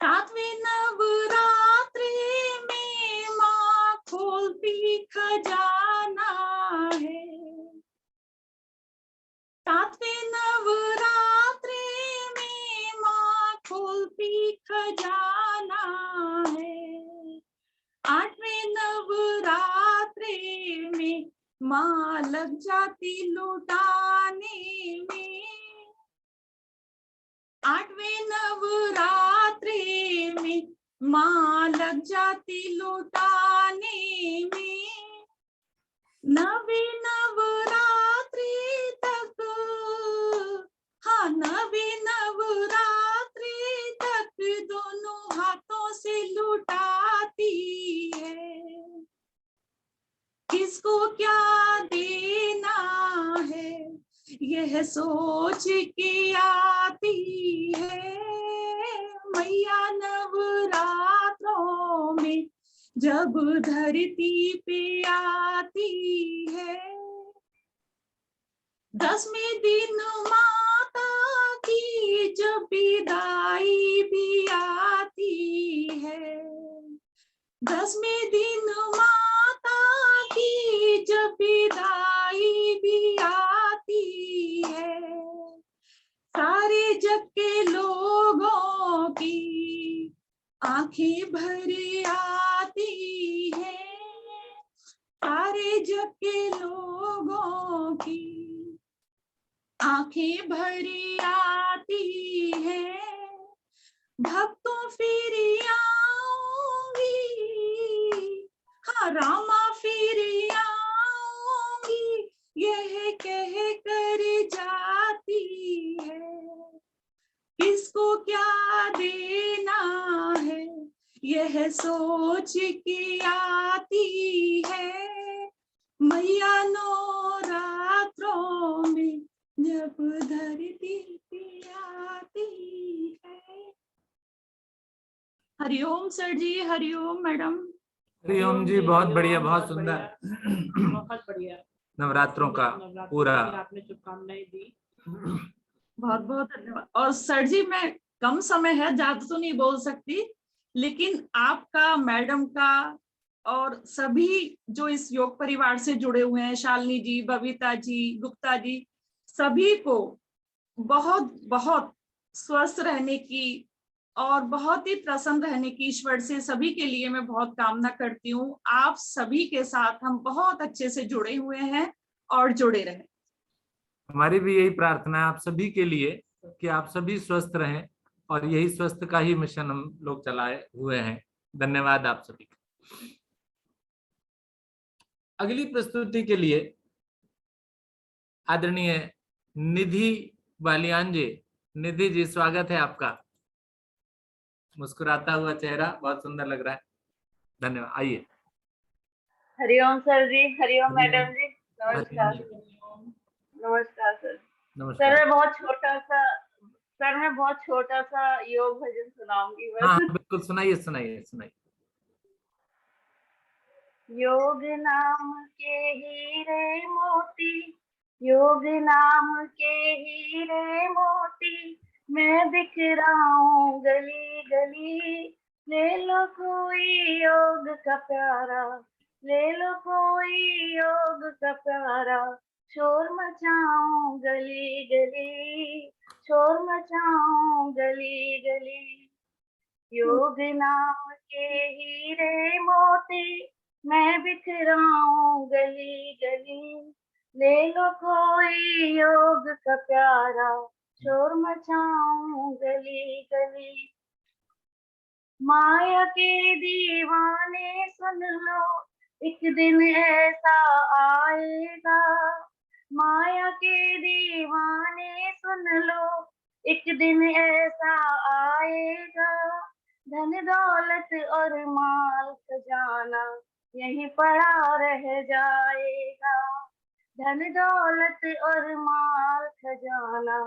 सातवें नवरात्रि में माँ खोलती खजाना है, सातवें नवरात्रि में माँ खोलती खजाना है, आठवें नवरात्रि में माँ लग जाती लुटाने में, आठवें नवरात्रि में माँ लग जाती लुटाने में, नवी नवरात्रि तक, हाँ नवी नवरात्रि तक दोनों हाथों से लुटाती है, किसको क्या देना है, यह सोच के आती है मैया नवरात्रों में जब धरती पे आती है। 10वें दिन माता की जब विदाई भी आती है, 10वें दिन माता की जब विदाई भी आती है, सारे जग के लोगों की आंखें जग के लोगों की आंखें भरी आती है, भक्तों फिर आऊंगी, हाँ रामा फिर आऊंगी, यह कह कर जाती है। किसको क्या देना है यह सोच के आती है, मैया नवरात्रों में जब धरती पे आती है। हरिओम सर जी, हरिओम मैडम। हरिओम जी, बहुत बढ़िया, बहुत सुंदर। बहुत बढ़िया। नवरात्रों का पूरा आपने शुभकामनाएं दी। बहुत बहुत धन्यवाद। और सर जी, मैं कम समय है, ज्यादा तो नहीं बोल सकती, लेकिन आपका, मैडम का और सभी जो इस योग परिवार से जुड़े हुए हैं, शालिनी जी, बबीता जी, गुप्ता जी, सभी को बहुत बहुत स्वस्थ रहने की और बहुत ही प्रसन्न रहने की ईश्वर से सभी के लिए मैं बहुत कामना करती हूँ। आप सभी के साथ हम बहुत अच्छे से जुड़े हुए हैं और जुड़े रहें। हमारी भी यही प्रार्थना है आप सभी के लिए कि आप सभी स्वस्थ रहें, और यही स्वस्थ का ही मिशन हम लोग चलाए हुए हैं। धन्यवाद आप सभी का। अगली प्रस्तुति के लिए आदरणीय निधि बालियान जी। निधि जी, स्वागत है आपका। मुस्कुराता हुआ चेहरा बहुत सुंदर लग रहा है। धन्यवाद, आइए। हरिओम सर जी, हरिओम हरिओम। मैडम जी, नमस्कार। हरिओम। नमस्कार सर। नमस्कार। मैं बहुत छोटा सा योग भजन सुनाऊंगी हाँ बस। बिल्कुल, सुनाइए सुनाइए सुनाइए। योग नाम के हीरे मोती, योग नाम के हीरे मोती, मैं बिखराऊं गली गली, ले लो कोई योग का प्यारा, ले लो कोई योग का प्यारा, शोर मचाऊं गली गली, शोर मचाऊं गली गली। योग नाम के हीरे मोती, मैं बिखराऊं गली गली, ले लो कोई योग का प्यारा, शोर मचाऊं गली गली। माया के दीवाने सुन लो, एक दिन ऐसा आएगा, माया के दीवाने सुन लो, एक दिन ऐसा आएगा, धन दौलत और माल खजाना यहीं पड़ा रह जाएगा, धन दौलत और माल खजाना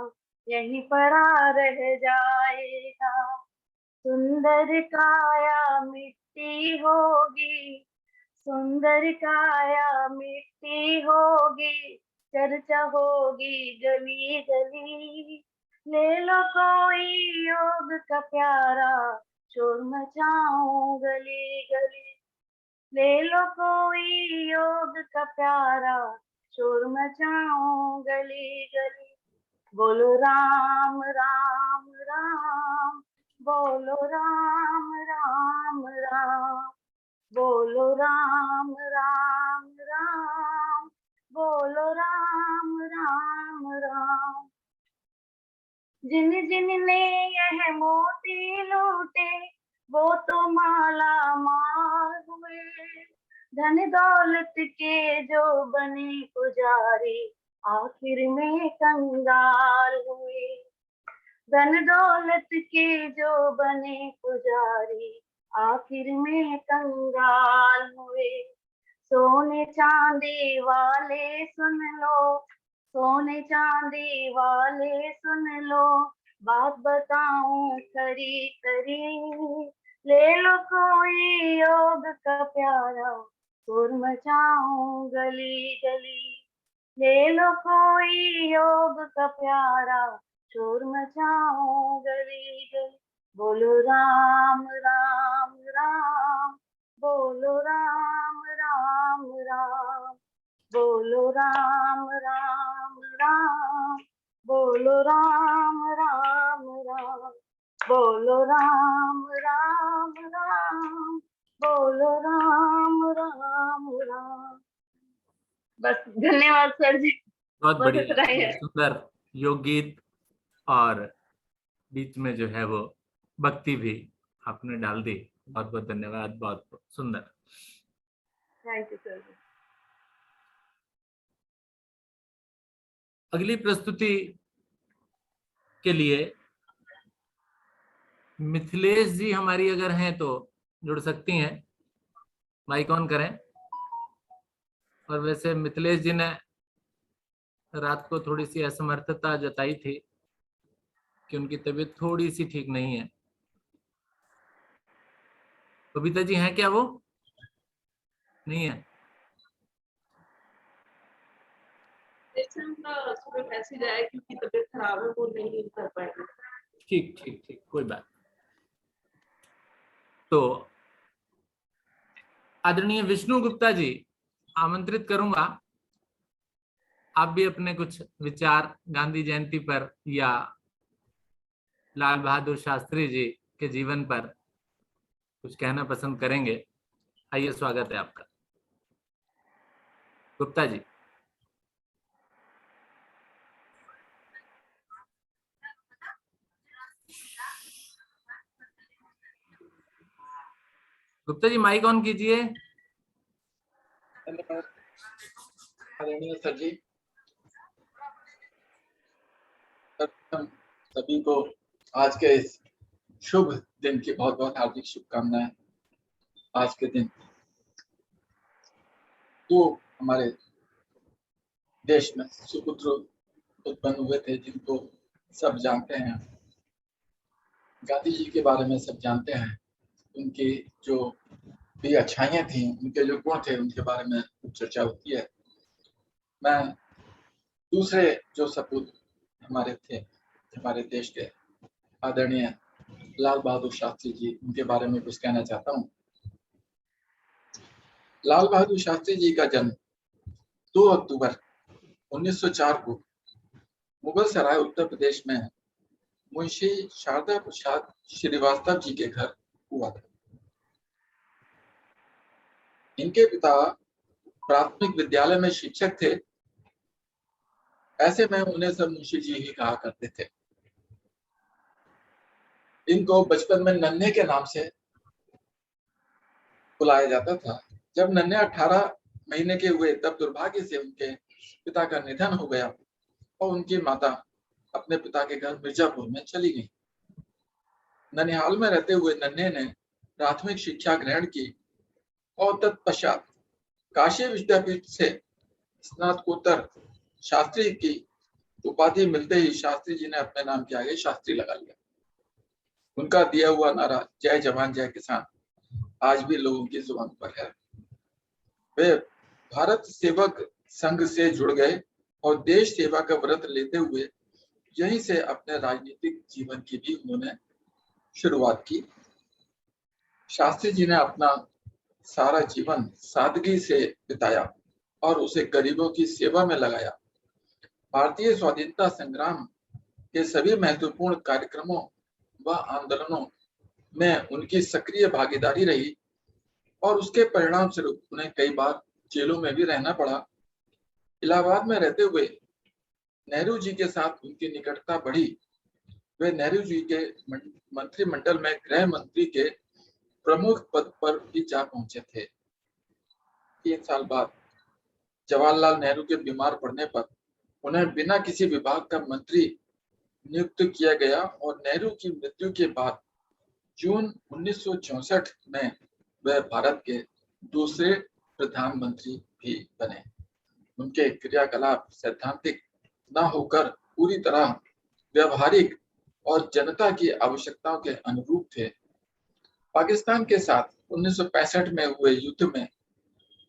यहीं पड़ा रह जाएगा। सुंदर काया मिट्टी होगी, सुंदर काया मिट्टी होगी, चर्चा होगी गली गली, ले लो कोई योग का प्यारा, शोर मचाऊं गली गली, ले लो कोई योग का प्यारा, शोर मचाऊं गली गली। बोलो राम राम राम, बोलो राम राम राम, बोलो राम राम राम, बोलो राम राम राम। जिन जिन ने यह मोती लूटे, वो तो माला माल हुए, धन दौलत के जो बने पुजारी, आखिर में कंगाल हुए, धन दौलत के जो बने पुजारी, आखिर में कंगाल हुए। सोने चांदी वाले सुन लो, सोने चांदी वाले सुन लो, बात बताऊं खरी खरी, ले लो कोई योग का प्यारा, शोर मचाऊं गली गली, ले लो कोई योग का प्यारा, शोर मचाऊं गली गली। बोलो राम राम राम, बोलो राम राम राम, बोलो राम राम राम, बोलो राम राम राम, बोलो राम राम राम, बोलो राम राम राम। बस धन्यवाद सर जी। बहुत बस बढ़िया, इतना ही है। बहुत सुंदर योग गीत और बीच में जो है वो भक्ति भी आपने डाल दी। बहुत बहुत धन्यवाद, बहुत बहुत सुंदर। थैंक यू सर जी। अगली प्रस्तुति के लिए मिथिलेश जी हमारी अगर हैं तो जुड़ सकती हैं, माइक ऑन करें। और वैसे मिथिलेश जी ने रात को थोड़ी सी असमर्थता जताई थी कि उनकी तबीयत थोड़ी सी ठीक नहीं है। बबीता जी हैं क्या? वो नहीं है। मैसेज आया क्योंकि तबीयत खराब है, वो नहीं कर पाएंगे। ठीक ठीक ठीक, कोई बात। तो आदरणीय विष्णु गुप्ता जी आमंत्रित करूंगा, आप भी अपने कुछ विचार गांधी जयंती पर या लाल बहादुर शास्त्री जी के जीवन पर कुछ कहना पसंद करेंगे। आइए, स्वागत है आपका गुप्ता जी। गुप्ता जी माइक ऑन कीजिए। आदरणीय सर जी, सभी को आज के इस शुभ दिन की बहुत बहुत हार्दिक शुभकामनाएं। आज के दिन तो हमारे देश में सुपुत्र उत्पन्न हुए थे जिनको सब जानते हैं। गांधी जी के बारे में सब जानते हैं। उनकी जो भी अच्छाइयां थी, उनके जो गुण थे, उनके बारे में चर्चा होती है। मैं दूसरे जो सपूत हमारे थे, हमारे देश के आदरणीय लाल बहादुर शास्त्री जी, उनके बारे में कुछ कहना चाहता हूँ। लाल बहादुर शास्त्री जी का जन्म 2 अक्टूबर 1904 को मुगल सराय उत्तर प्रदेश में मुंशी शारदा प्रसाद श्रीवास्तव जी के घर हुआ था। इनके पिता प्राथमिक विद्यालय में शिक्षक थे। ऐसे में उन्हें सब मुंशी जी ही कहा करते थे। इनको बचपन में नन्हे के नाम से बुलाया जाता था। जब नन्हे 18 महीने के हुए तब दुर्भाग्य से उनके पिता का निधन हो गया और उनकी माता अपने पिता के घर मिर्जापुर में चली गई। ननिहाल में रहते हुए नन्हे ने प्राथमिक शिक्षा ग्रहण की और तत्पश्चात काशी विद्यापीठ से स्नातकोत्तर शास्त्री की उपाधि मिलते ही शास्त्री जी ने अपने नाम के आगे शास्त्री लगा लिया। उनका दिया हुआ नारा जय जवान जय किसान आज भी लोगों की जुबान पर है। वे भारत सेवक संघ से जुड़ गए और देश सेवा का व्रत लेते हुए यहीं से अपने राजनीतिक जीवन की भी उन्होंने शुरुआत की। शास्त्री जी ने अपना सारा जीवन सादगी से बिताया और उसे गरीबों की सेवा में लगाया। भारतीय स्वाधीनता संग्राम के सभी महत्वपूर्ण कार्यक्रमों व आंदोलनों में उनकी सक्रिय भागीदारी रही और उसके परिणाम स्वरूप उन्हें कई बार जेलों में भी रहना पड़ा। इलाहाबाद में रहते हुए नेहरू जी के साथ उनकी निकटता बढ़ी। वे नेहरू जी के मंत्रिमंडल में गृह मंत्री के प्रमुख पद पर भी जा पहुंचे थे। 3 साल बाद जवाहरलाल नेहरू के बीमार पड़ने पर उन्हें बिना किसी विभाग का मंत्री नियुक्त किया गया और नेहरू की मृत्यु के बाद जून 1964 में वह भारत के दूसरे प्रधानमंत्री भी बने। उनके क्रियाकलाप सैद्धांतिक न होकर पूरी तरह व्यवहारिक और जनता की आवश्यकताओं के अनुरूप थे। पाकिस्तान के साथ 1965 में हुए युद्ध में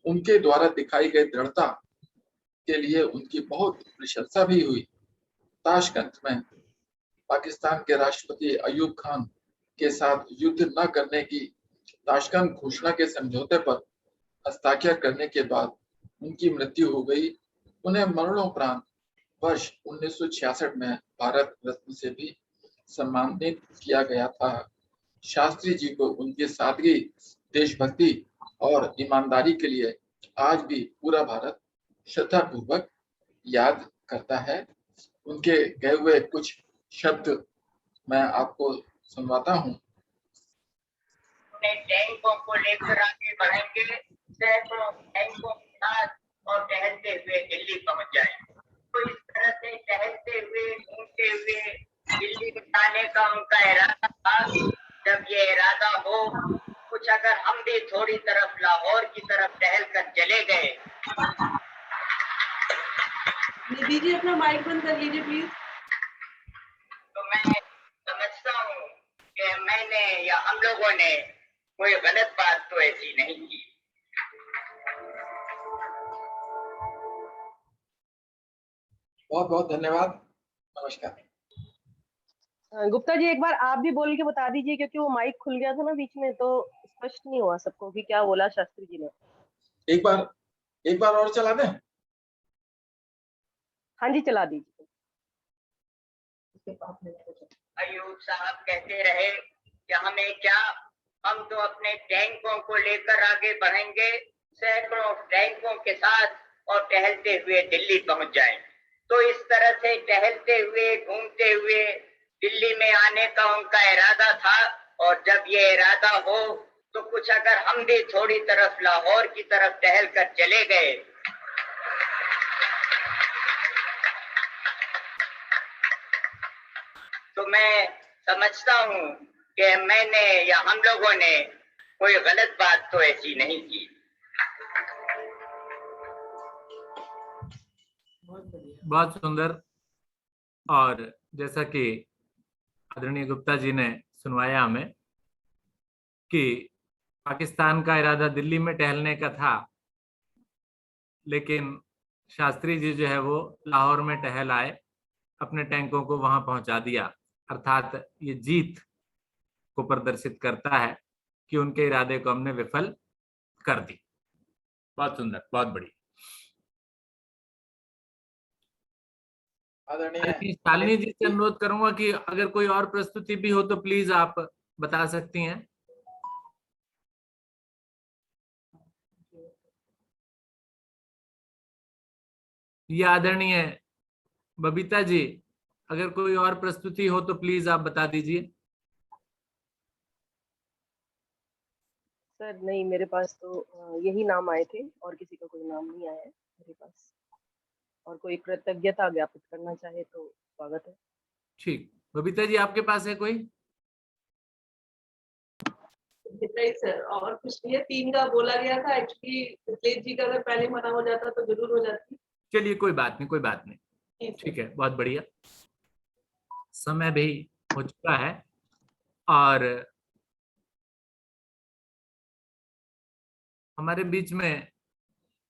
उनके द्वारा दिखाई गई दृढ़ता के लिए उनकी बहुत प्रशंसा भी हुई। ताशकंद में पाकिस्तान के राष्ट्रपति अयूब खान के साथ युद्ध न करने की ताशकंद घोषणा के समझौते पर हस्ताक्षर करने के बाद उनकी मृत्यु हो गई। उन्हें मरणोपरांत वर्ष 1966 में भारत रत्न से भी सम्मानित किया गया था। शास्त्री जी को उनकी सादगी, देशभक्ति और ईमानदारी के लिए आज भी पूरा भारत श्रद्धा पूर्वक याद करता है। उनके कहे हुए कुछ शब्द मैं आपको सुनवाता हूँ। अपने टैंकों को लेकर आगे बढ़ेंगे, सैकड़ों टैंकों के साथ और टहलते हुए दिल्ली पहुंच जाए। तो इस तरह से टहलते हुए घूमते हुए दिल्ली में आने का उनका इरादा था। जब ये इरादा हो, कुछ अगर हम भी थोड़ी तरफ लाहौर की तरफ टहल कर चले गए। दीदी अपना माइक बंद कर लीजिए प्लीज। तो मैं समझता हूँ कि मैंने या हम लोगों ने कोई गलत बात तो ऐसी नहीं की। बहुत बहुत धन्यवाद, नमस्कार। गुप्ता जी एक बार आप भी बोल के बता दीजिए, क्योंकि वो माइक खुल गया था ना बीच में, तो स्पष्ट नहीं हुआ सबको कि क्या बोला शास्त्री जी ने। एक बार और चला दें? हाँ जी चला दीजिए। अयूब साहब कहते रहे कि हमें क्या, हम तो अपने टैंकों को लेकर आगे बढ़ेंगे, सैकड़ों टैंकों के साथ और टहलते हुए दिल्ली पहुंच जाएं। तो इस तरह से टहलते हुए घूमते हुए दिल्ली में आने का उनका इरादा था। और जब ये इरादा हो, तो कुछ अगर हम भी थोड़ी तरफ लाहौर की तरफ टहल कर चले गए। तो मैं समझता हूँ कि मैंने या हम लोगों ने कोई गलत बात तो ऐसी नहीं की। बहुत सुंदर। और जैसा कि आदरणीय गुप्ता जी ने सुनवाया हमें कि पाकिस्तान का इरादा दिल्ली में टहलने का था, लेकिन शास्त्री जी जो है वो लाहौर में टहल आए, अपने टैंकों को वहां पहुंचा दिया। अर्थात ये जीत को प्रदर्शित करता है कि उनके इरादे को हमने विफल कर दी। बहुत सुंदर, बहुत बढ़िया। शालिनी जी से अनुरोध करूंगा कि अगर कोई और प्रस्तुति भी हो तो प्लीज आप बता सकती हैं। या आदरणीय बबीता जी, अगर कोई और प्रस्तुति हो तो प्लीज आप बता दीजिए। सर नहीं, मेरे पास तो यही नाम आए थे और किसी का कोई नाम नहीं आया है मेरे पास। और कोई कृतज्ञता ज्ञापित करना चाहे तो स्वागत है। ठीक, बबीता जी आपके पास है कोई? नहीं सर, और कुछ नहीं है। 3 का बोला गया था एक्चुअली, मिथिलेश जी का अगर पहले मना हो जाता तो जरूर हो जाती। चलिए कोई बात नहीं, कोई बात नहीं, ठीक है, बहुत बढ़िया। समय भी हो चुका है और हमारे बीच में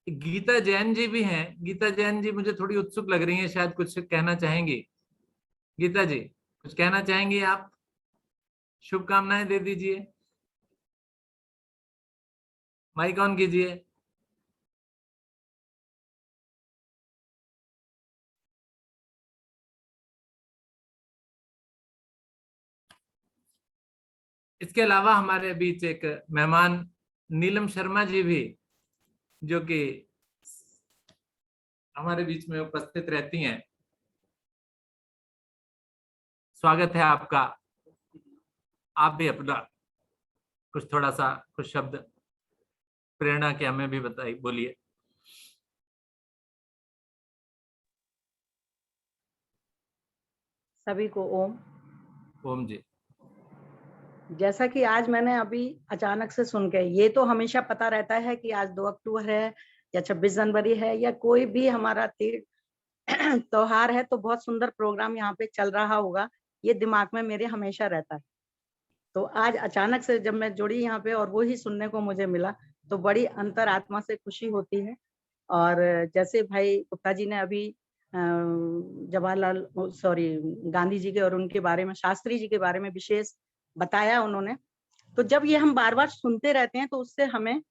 गीता जैन जी भी हैं। गीता जैन जी मुझे थोड़ी उत्सुक लग रही हैं, शायद कुछ कहना चाहेंगी। गीता जी कुछ कहना चाहेंगी आप? शुभकामनाएं दे दीजिए, माइक ऑन कीजिए। इसके अलावा हमारे बीच एक मेहमान नीलम शर्मा जी भी, जो कि हमारे बीच में उपस्थित रहती हैं। स्वागत है आपका। आप भी अपना कुछ थोड़ा सा कुछ शब्द प्रेरणा के हमें भी बताइए, बोलिए। सभी को ओम। ओम जी। जैसा कि आज मैंने अभी अचानक से सुन के, ये तो हमेशा पता रहता है कि आज 2 अक्टूबर है या 26 जनवरी है या कोई भी हमारा त्योहार है, तो बहुत सुंदर प्रोग्राम यहाँ पे चल रहा होगा, ये दिमाग में मेरे हमेशा रहता है। तो आज अचानक से जब मैं जुड़ी यहाँ पे और वो ही सुनने को मुझे मिला, तो बड़ी अंतरात्मा से खुशी होती है। और जैसे भाई गुप्ता जी ने अभी गांधी जी के और उनके बारे में, शास्त्री जी के बारे में विशेष बताया उन्होंने, तो जब ये हम बार बार सुनते रहते हैं तो उससे हमें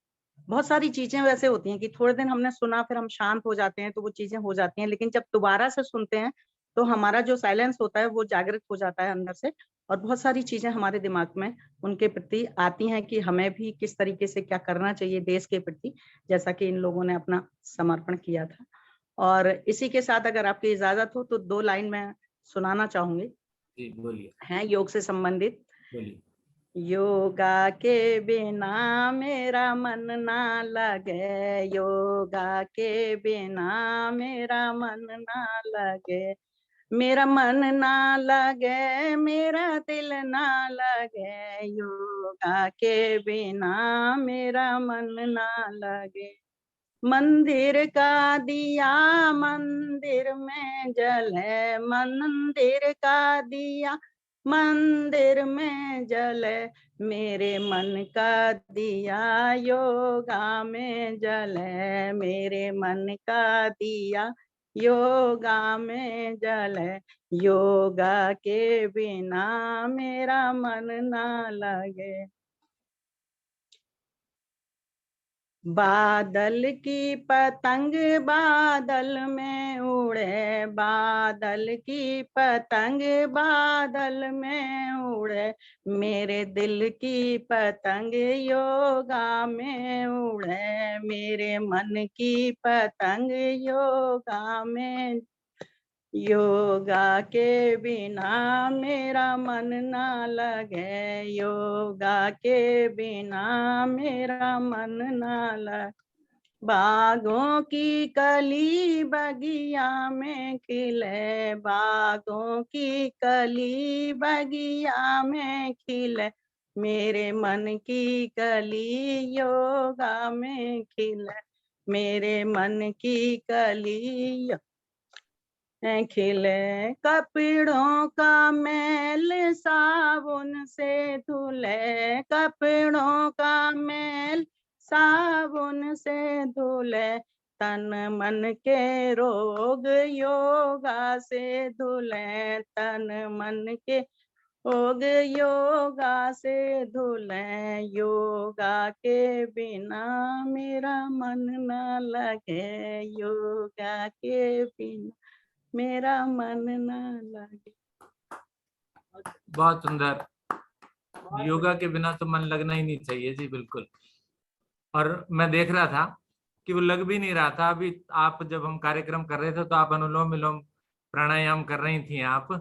बहुत सारी चीजें वैसे होती हैं कि थोड़े दिन हमने सुना, फिर हम शांत हो जाते हैं, तो वो चीजें हो जाती हैं। लेकिन जब दोबारा से सुनते हैं तो हमारा जो साइलेंस होता है वो जागृत हो जाता है अंदर से, और बहुत सारी चीजें हमारे दिमाग में उनके प्रति आती हैं कि हमें भी किस तरीके से क्या करना चाहिए देश के प्रति, जैसा कि इन लोगों ने अपना समर्पण किया था। और इसी के साथ अगर आपकी इजाजत हो तो 2 लाइन मैं सुनाना चाहूंगी, जी बोलिए हैं योग से संबंधित। बोलिए। योगा के बिना मेरा मन ना लगे, योगा के बिना मेरा मन ना लगे, मेरा मन ना लगे, मेरा दिल ना लगे, योगा के बिना मेरा मन ना लगे। मंदिर का दिया मंदिर में जले, मंदिर का दिया मंदिर में जले, मेरे मन का दिया योगा में जले, मेरे मन का दिया योगा में जले, योगा के बिना मेरा मन ना लगे। बादल की पतंग बादल में उड़े, बादल की पतंग बादल में उड़े, मेरे दिल की पतंग योगा में उड़े, मेरे मन की पतंग योगा में, योगा के बिना मेरा मन ना लगे, योगा के बिना मेरा मन ना लगे। बागों की कली बगिया में खिले, बागों की कली बगिया में खिले, मेरे मन की कली योगा में खिले, मेरे मन की कली खिले। कपड़ों का मैल साबुन से धुले, कपड़ों का मैल साबुन से धुले, तन मन के रोग योगा से धुले, तन मन के रोग योगा से धुले, योगा के बिना मेरा मन न लगे, योगा के बिना मेरा मन ना लगे। बहुत सुंदर। योगा के बिना तो मन लगना ही नहीं चाहिए जी, बिल्कुल। और मैं देख रहा था कि वो लग भी नहीं रहा था। अभी आप जब हम कार्यक्रम कर रहे थे तो आप अनुलोम विलोम प्राणायाम कर रही थी आप,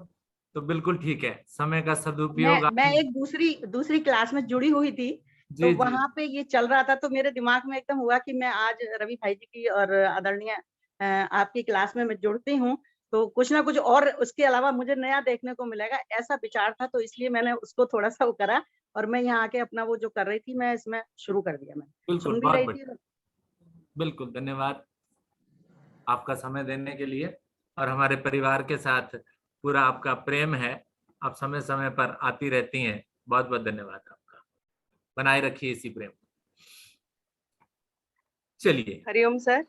तो बिल्कुल ठीक है। समय का सदुपयोग मैं एक दूसरी क्लास में जुड़ी हुई थी, तो जी जी वहां पे ये चल रहा था, तो मेरे दिमाग में एकदम हुआ कि मैं आज रवि भाई जी की और आदरणीय आपकी क्लास में मैं जुड़ती हूँ, तो कुछ ना कुछ और उसके अलावा मुझे नया देखने को मिलेगा, ऐसा विचार था। तो इसलिए मैंने उसको थोड़ा सा वो करा और मैं यहाँ आके अपना वो जो कर रही थी मैं इसमें शुरू कर दिया। मैं बिल्कुल, सुन भी बहुत रही थी। बढ़िया। बिल्कुल, धन्यवाद आपका समय देने के लिए। और हमारे परिवार के साथ पूरा आपका प्रेम है, आप समय समय पर आती रहती हैं। बहुत बहुत धन्यवाद आपका, बनाए रखिए इसी प्रेम। चलिए। हरिओम सर।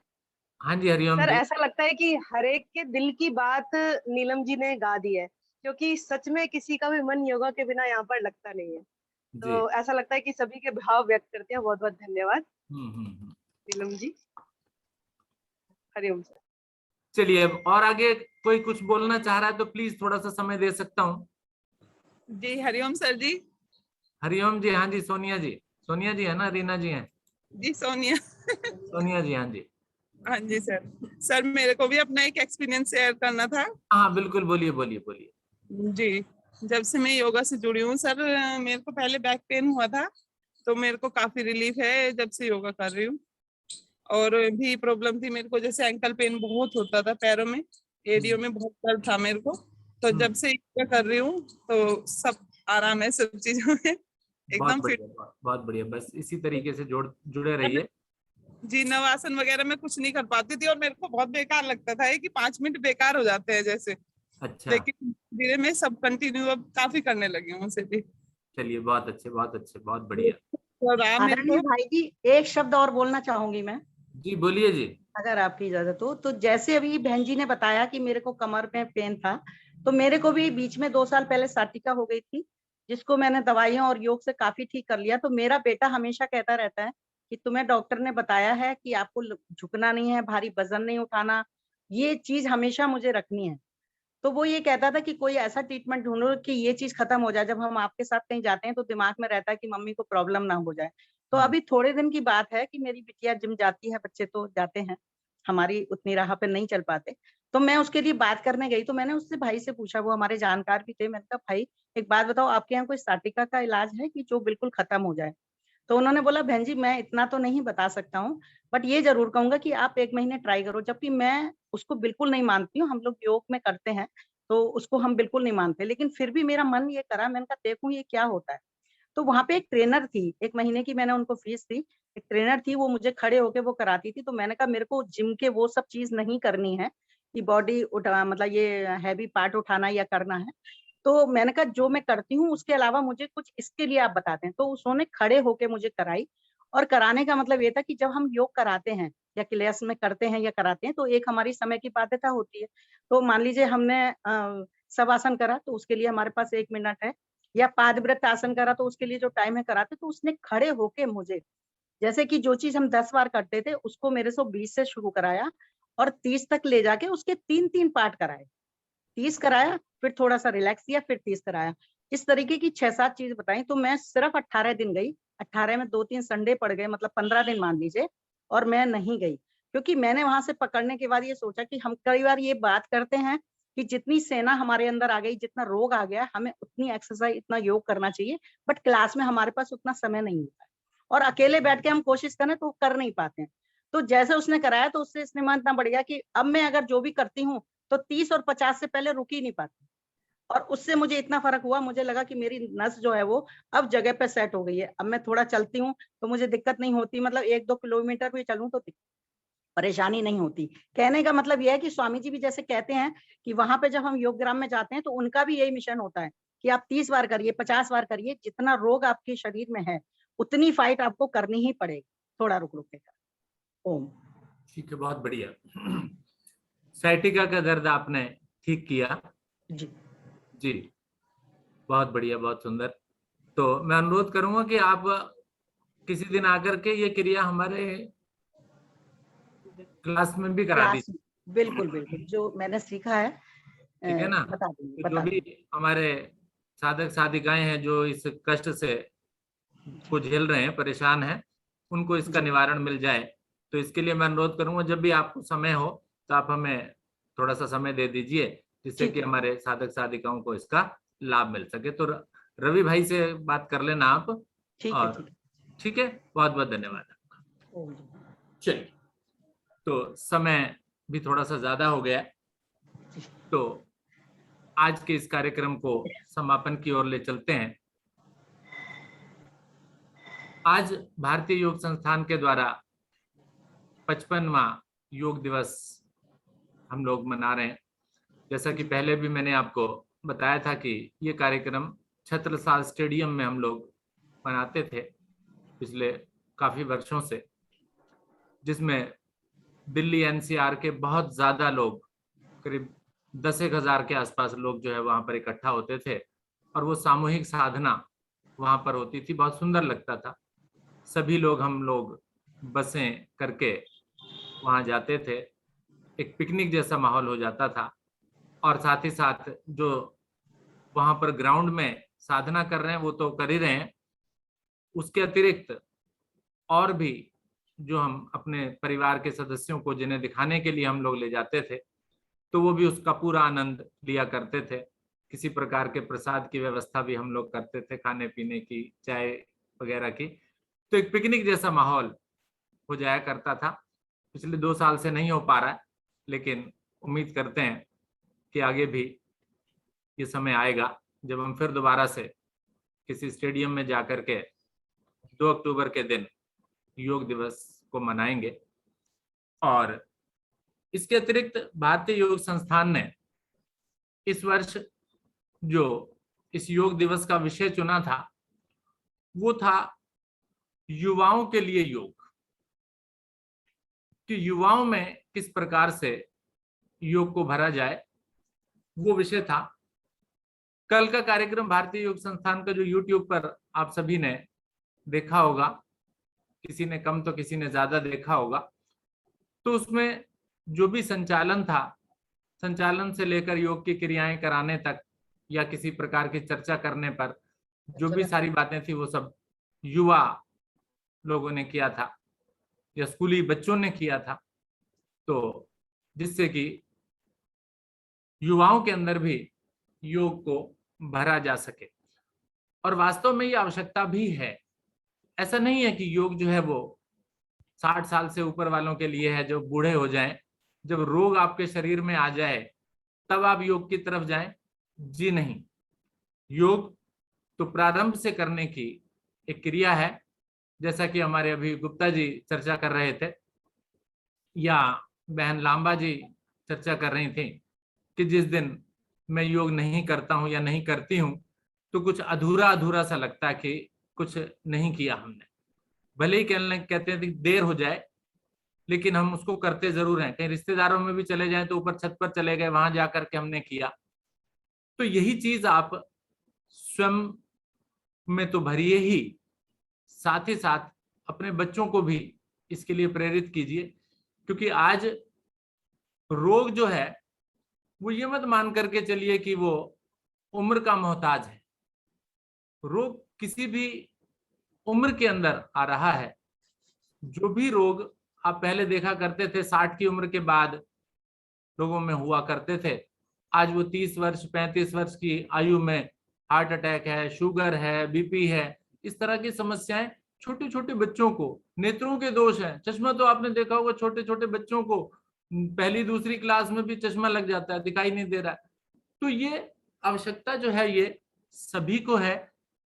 हाँ जी, हरिओम सर जी। ऐसा लगता है कि हर एक के दिल की बात नीलम जी ने गा दी है, क्योंकि सच में किसी का भी मन योगा के बिना यहाँ पर लगता नहीं है। जी। तो ऐसा लगता है कि सभी के भाव व्यक्त करते हैं। बहुत बहुत धन्यवाद हम्म। नीलम जी। हरिओम सर। चलिए, अब और आगे कोई कुछ बोलना चाह रहा है तो प्लीज थोड़ा सा समय दे सकता हूँ। जी हरिओम सर जी। हरिओम जी। हाँ जी, सोनिया जी। सोनिया जी है ना, रीना जी हैं? जी सोनिया। सोनिया जी, हाँ जी। हाँ जी सर। सर मेरे को भी अपना एक एक्सपीरियंस शेयर करना था। हाँ बिल्कुल, बोलिए बोलिए बोलिए। जी, जब से मैं योगा से जुड़ी हूँ सर, मेरे को पहले बैक पेन हुआ था, तो मेरे को काफी रिलीफ है जब से योगा कर रही हूँ। और भी प्रॉब्लम थी मेरे को, जैसे एंकल पेन बहुत होता था, पैरों में एड़ियों में बहुत दर्द था मेरे को। तो जब से योगा कर रही हूँ तो सब आराम है, सब चीजों में बहुत एकदम फिट। बढ़िया, बहुत बढ़िया। बस इसी तरीके से जुड़े रहिए। जी, नवासन वगैरह मैं कुछ नहीं कर पाती थी और मेरे को बहुत बेकार लगता था कि 5 मिनट बेकार हो जाते हैं जैसे। अच्छा। लेकिन धीरे में सब कंटिन्यू अब काफी करने लगी हूँ उसे भी। चलिए, बहुत अच्छे बहुत अच्छे, बहुत बढ़िया। और मेरे आदरणीय को भाई जी, एक शब्द और बोलना चाहूंगी मैं, जी बोलिए जी। अगर आपकी इजाजत हो तो। जैसे अभी बहन जी ने बताया कि मेरे को कमर में पेन था, तो मेरे को भी बीच में 2 साल पहले साटिका हो गई थी, जिसको मैंने दवाइयां और योग से काफी ठीक कर लिया। तो मेरा बेटा हमेशा कहता रहता है कि तुम्हें डॉक्टर ने बताया है कि आपको झुकना नहीं है, भारी वजन नहीं उठाना, ये चीज हमेशा मुझे रखनी है। तो वो ये कहता था कि कोई ऐसा ट्रीटमेंट ढूंढो कि ये चीज खत्म हो जाए। जब हम आपके साथ कहीं जाते हैं तो दिमाग में रहता है कि मम्मी को प्रॉब्लम ना हो जाए। तो अभी थोड़े दिन की बात है कि मेरी बिटिया जिम जाती है, बच्चे तो जाते हैं, हमारी उतनी राह पे नहीं चल पाते। तो मैं उसके लिए बात करने गई, तो मैंने उससे भाई से पूछा, वो हमारे जानकार भी थे। मैंने कहा भाई एक बात बताओ, आपके यहाँ कोई साटिका का इलाज है कि जो बिल्कुल खत्म हो जाए? तो उन्होंने बोला बहन जी मैं इतना तो नहीं बता सकता हूँ, बट ये जरूर कहूंगा कि आप 1 महीने ट्राई करो। जबकि मैं उसको बिल्कुल नहीं मानती हूँ, हम लोग योग में करते हैं तो उसको हम बिल्कुल नहीं मानते, लेकिन फिर भी मेरा मन ये करा, मैंने कहा देखूं ये क्या होता है। तो वहां पे एक ट्रेनर थी, 1 महीने की मैंने उनको फीस दी, एक ट्रेनर थी, वो मुझे खड़े होके वो कराती थी। तो मैंने कहा मेरे को जिम के वो सब चीज नहीं करनी है कि बॉडी उठा, मतलब ये हैवी पार्ट उठाना या करना है। तो मैंने कहा जो मैं करती हूँ उसके अलावा मुझे कुछ इसके लिए आप बता दें। तो उन्होंने खड़े होके मुझे कराई, और कराने का मतलब ये था कि जब हम योग कराते हैं या क्लास में करते हैं या कराते हैं तो एक हमारी समय की बाध्यता होती है। तो मान लीजिए हमने शवासन करा तो उसके लिए हमारे पास 1 मिनट है, या पादव्रत आसन करा तो उसके लिए जो टाइम है कराते। तो उसने खड़े होके मुझे, जैसे कि जो चीज हम 10 बार करते थे उसको मेरे से 20 से शुरू कराया और 30 तक ले जाके उसके 3-3 पार्ट कराए। 30 कराया, फिर थोड़ा सा रिलैक्स किया, फिर 30 कराया। इस तरीके की 6-7 चीज बताई। तो मैं सिर्फ 18 दिन गई, 18 में 2-3 संडे पड़ गए, मतलब 15 दिन मान लीजिए, और मैं नहीं गई। क्योंकि मैंने वहां से पकड़ने के बाद ये सोचा कि हम कई बार ये बात करते हैं कि जितनी सेना हमारे अंदर आ गई, जितना रोग आ गया, हमें उतनी एक्सरसाइज, इतना योग करना चाहिए, बट क्लास में हमारे पास उतना समय नहीं होता है, और अकेले बैठ के हम कोशिश करें तो कर नहीं पाते हैं। तो जैसे उसने कराया तो उससे इसने मन इतना बढ़ गया कि अब मैं अगर जो भी करती हूँ तो 30 और 50 से पहले रुक ही नहीं पाती। और उससे मुझे इतना फर्क हुआ, मुझे लगा कि मेरी नस जो है वो अब जगह पे सेट हो गई है। अब मैं थोड़ा चलती हूँ तो मुझे दिक्कत नहीं होती, मतलब 1-2 किलोमीटर भी चलूं तो परेशानी नहीं होती। कहने का मतलब यह है कि स्वामी जी भी जैसे कहते हैं कि वहां पे जब हम योग ग्राम में जाते हैं तो उनका भी यही मिशन होता है कि आप 30 बार करिए, 50 बार करिए, जितना रोग आपके शरीर में है उतनी फाइट आपको करनी ही पड़ेगी, थोड़ा रुक रुक के कर। ओम। ठीक है, बहुत बढ़िया। साइटिका का दर्द आपने ठीक किया जी जी, बहुत बढ़िया, बहुत सुंदर। तो मैं अनुरोध करूंगा कि आप किसी दिन आकर के ये क्रिया हमारे क्लास में भी करा क्लास, दीजिए। बिल्कुल बिल्कुल, जो मैंने सीखा है ठीक है ना? बता दूंगी, तो जो भी हमारे साधक साधिकाएं हैं जो इस कष्ट से को झेल रहे हैं, परेशान हैं, उनको इसका निवारण मिल जाए। तो इसके लिए मैं अनुरोध करूंगा जब भी आपको समय हो तो आप हमें थोड़ा सा समय दे दीजिए, जिससे कि हमारे साधक साधिकाओं को इसका लाभ मिल सके। तो रवि भाई से बात कर लेना आप। और ठीक है, बहुत बहुत धन्यवाद आपका। चलिए, तो समय भी थोड़ा सा ज्यादा हो गया, तो आज के इस कार्यक्रम को समापन की ओर ले चलते हैं। आज भारतीय योग संस्थान के द्वारा 55वां योग दिवस हम लोग मना रहे हैं। जैसा कि पहले भी मैंने आपको बताया था कि ये कार्यक्रम छत्रसाल स्टेडियम में हम लोग मनाते थे पिछले काफी वर्षों से, जिसमें दिल्ली एनसीआर के बहुत ज्यादा लोग, करीब 10,000 के आसपास लोग जो है वहां पर इकट्ठा होते थे, और वो सामूहिक साधना वहां पर होती थी। बहुत सुंदर लगता था। सभी लोग, हम लोग बसें करके वहां जाते थे, एक पिकनिक जैसा माहौल हो जाता था। और साथ ही साथ जो वहां पर ग्राउंड में साधना कर रहे हैं वो तो कर ही रहे हैं, उसके अतिरिक्त और भी जो हम अपने परिवार के सदस्यों को जिन्हें दिखाने के लिए हम लोग ले जाते थे, तो वो भी उसका पूरा आनंद लिया करते थे। किसी प्रकार के प्रसाद की व्यवस्था भी हम लोग करते थे, खाने पीने की, चाय वगैरह की। तो एक पिकनिक जैसा माहौल हो जाया करता था। पिछले 2 साल से नहीं हो पा रहा है, लेकिन उम्मीद करते हैं कि आगे भी ये समय आएगा जब हम फिर दोबारा से किसी स्टेडियम में जाकर के 2 अक्टूबर के दिन योग दिवस को मनाएंगे। और इसके अतिरिक्त भारतीय योग संस्थान ने इस वर्ष जो इस योग दिवस का विषय चुना था वो था युवाओं के लिए योग, कि युवाओं में किस प्रकार से योग को भरा जाए, वो विषय था। कल का कार्यक्रम भारतीय योग संस्थान का जो YouTube पर आप सभी ने देखा होगा, किसी ने कम तो किसी ने ज्यादा देखा होगा, तो उसमें जो भी संचालन था, संचालन से लेकर योग की क्रियाएं कराने तक या किसी प्रकार की चर्चा करने पर जो भी सारी बातें थी वो सब युवा लोगों ने किया था या स्कूली बच्चों ने किया था। तो जिससे कि युवाओं के अंदर भी योग को भरा जा सके। और वास्तव में ये आवश्यकता भी है। ऐसा नहीं है कि योग जो है वो 60 साल से ऊपर वालों के लिए है, जो बूढ़े हो जाएं, जब रोग आपके शरीर में आ जाए तब आप योग की तरफ जाएं। जी नहीं, योग तो प्रारंभ से करने की एक क्रिया है। जैसा कि हमारे अभी गुप्ता जी चर्चा कर रहे थे या बहन लांबा जी चर्चा कर रही थी कि जिस दिन मैं योग नहीं करता हूं या नहीं करती हूं तो कुछ अधूरा अधूरा सा लगता है कि कुछ नहीं किया हमने। भले ही कहते हैं कि देर हो जाए, लेकिन हम उसको करते जरूर हैं। कहीं रिश्तेदारों में भी चले जाएं तो ऊपर छत पर चले गए, वहां जाकर के हमने किया। तो यही चीज आप स्वयं में तो भरिए ही, साथ ही साथ अपने बच्चों को भी इसके लिए प्रेरित कीजिए। क्योंकि आज रोग जो है वो ये मत मान करके चलिए कि वो उम्र का मोहताज है। रोग किसी भी उम्र के अंदर आ रहा है। जो भी रोग आप पहले देखा करते थे 60 की उम्र के बाद लोगों में हुआ करते थे, आज वो 30 वर्ष 35 वर्ष की आयु में हार्ट अटैक है, शुगर है, बीपी है, इस तरह की समस्याएं छोटे छोटे बच्चों को। नेत्रों के दोष हैं, चश्मा तो आपने देखा होगा, छोटे छोटे बच्चों को पहली दूसरी क्लास में भी चश्मा लग जाता है, दिखाई नहीं दे रहा है। तो ये आवश्यकता जो है ये सभी को है।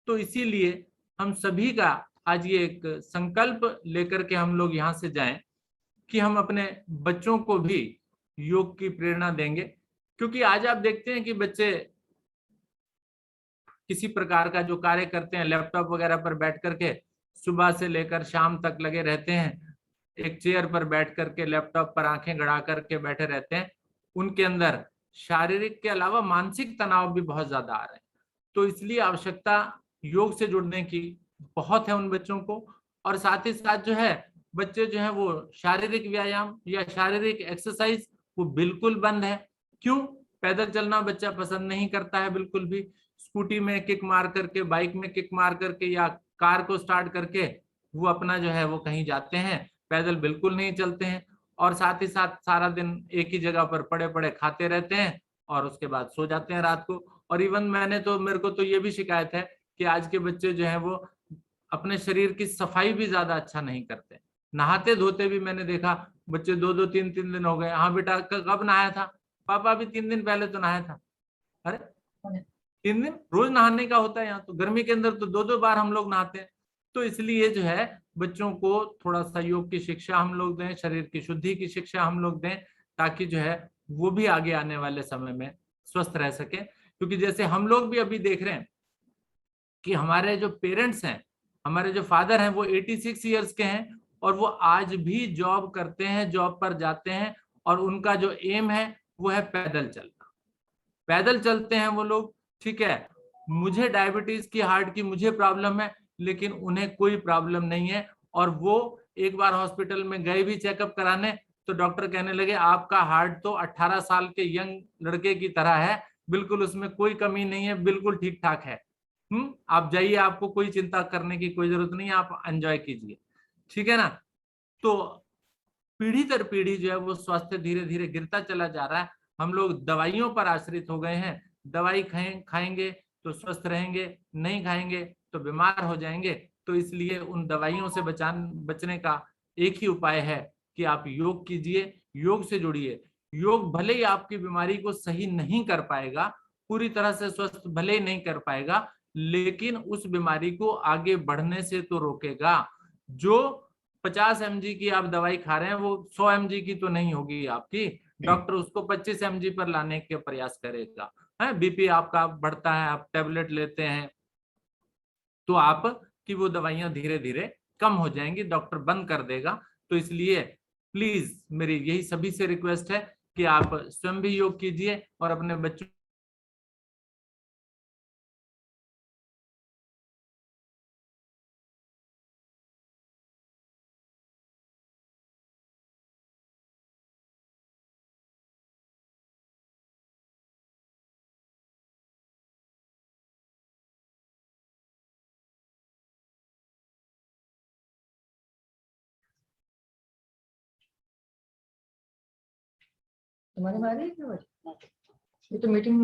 तो इसीलिए हम सभी का आज ये एक संकल्प लेकर के हम लोग यहाँ से जाएं कि हम अपने बच्चों को भी योग की प्रेरणा देंगे। क्योंकि आज आप देखते हैं कि बच्चे किसी प्रकार का जो कार्य करते हैं लैपटॉप वगैरह पर बैठ करके सुबह से लेकर शाम तक लगे रहते हैं, एक चेयर पर बैठ करके लैपटॉप पर आंखें गड़ा करके बैठे रहते हैं। उनके अंदर शारीरिक के अलावा मानसिक तनाव भी बहुत ज्यादा आ रहे हैं। तो इसलिए आवश्यकता योग से जुड़ने की बहुत है उन बच्चों को। और साथ ही साथ जो है बच्चे जो है वो शारीरिक व्यायाम या शारीरिक एक्सरसाइज वो बिल्कुल बंद है। क्यों? पैदल चलना बच्चा पसंद नहीं करता है बिल्कुल भी। स्कूटी में किक मार करके, बाइक में किक मार करके या कार को स्टार्ट करके वो अपना जो है वो कहीं जाते हैं, पैदल बिल्कुल नहीं चलते हैं। और साथ ही साथ सारा दिन एक ही जगह पर पड़े पड़े खाते रहते हैं और उसके बाद सो जाते हैं रात को। और इवन मेरे को तो ये भी शिकायत है कि आज के बच्चे जो है वो अपने शरीर की सफाई भी ज्यादा अच्छा नहीं करते। नहाते धोते भी मैंने देखा बच्चे 2-2 3-3 दिन हो गए, हाँ बेटा कब नहाया था? पापा अभी 3 दिन पहले तो नहाया था। अरे 3 दिन रोज नहाने का होता है यहाँ तो, गर्मी के अंदर तो 2-2 बार हम लोग नहाते हैं। तो इसलिए जो है बच्चों को थोड़ा सा योग की शिक्षा हम लोग दें, शरीर की शुद्धि की शिक्षा हम लोग दें, ताकि जो है वो भी आगे आने वाले समय में स्वस्थ रह सके। क्योंकि जैसे हम लोग भी अभी देख रहे हैं कि हमारे जो पेरेंट्स हैं, हमारे जो फादर हैं वो 86 ईयर्स के हैं और वो आज भी जॉब करते हैं, जॉब पर जाते हैं और उनका जो एम है वो है पैदल चलना। पैदल चलते हैं वो लोग, ठीक है। मुझे डायबिटीज की, हार्ट की मुझे प्रॉब्लम है, लेकिन उन्हें कोई प्रॉब्लम नहीं है। और वो एक बार हॉस्पिटल में गए भी चेकअप कराने तो डॉक्टर कहने लगे आपका हार्ट तो 18 साल के यंग लड़के की तरह है, बिल्कुल उसमें कोई कमी नहीं है, बिल्कुल ठीक ठाक है। आप जाइए, आपको कोई चिंता करने की कोई जरूरत नहीं है, आप एंजॉय कीजिए, ठीक है ना। तो पीढ़ी दर पीढ़ी जो है वो स्वास्थ्य धीरे धीरे गिरता चला जा रहा है। हम लोग दवाइयों पर आश्रित हो गए हैं। दवाई खाएंगे तो स्वस्थ रहेंगे, नहीं खाएंगे तो बीमार हो जाएंगे। तो इसलिए उन दवाइयों से बचने का एक ही उपाय है कि आप योग कीजिए, योग से जुड़िए। योग भले ही आपकी बीमारी को सही नहीं कर पाएगा, पूरी तरह से स्वस्थ भले ही नहीं कर पाएगा, लेकिन उस बीमारी को आगे बढ़ने से तो रोकेगा। जो 50 mg की आप दवाई खा रहे हैं वो 100 mg की तो नहीं होगी आपकी, डॉक्टर उसको 25 mg पर लाने के प्रयास करेगा। है बीपी आपका बढ़ता है, आप टेबलेट लेते हैं तो आप की वो दवाइयां धीरे धीरे कम हो जाएंगी, डॉक्टर बंद कर देगा। तो इसलिए प्लीज मेरी यही सभी से रिक्वेस्ट है कि आप स्वयं भी योग कीजिए और अपने बच्चों तुम्हारे मारे ये तो मीटिंग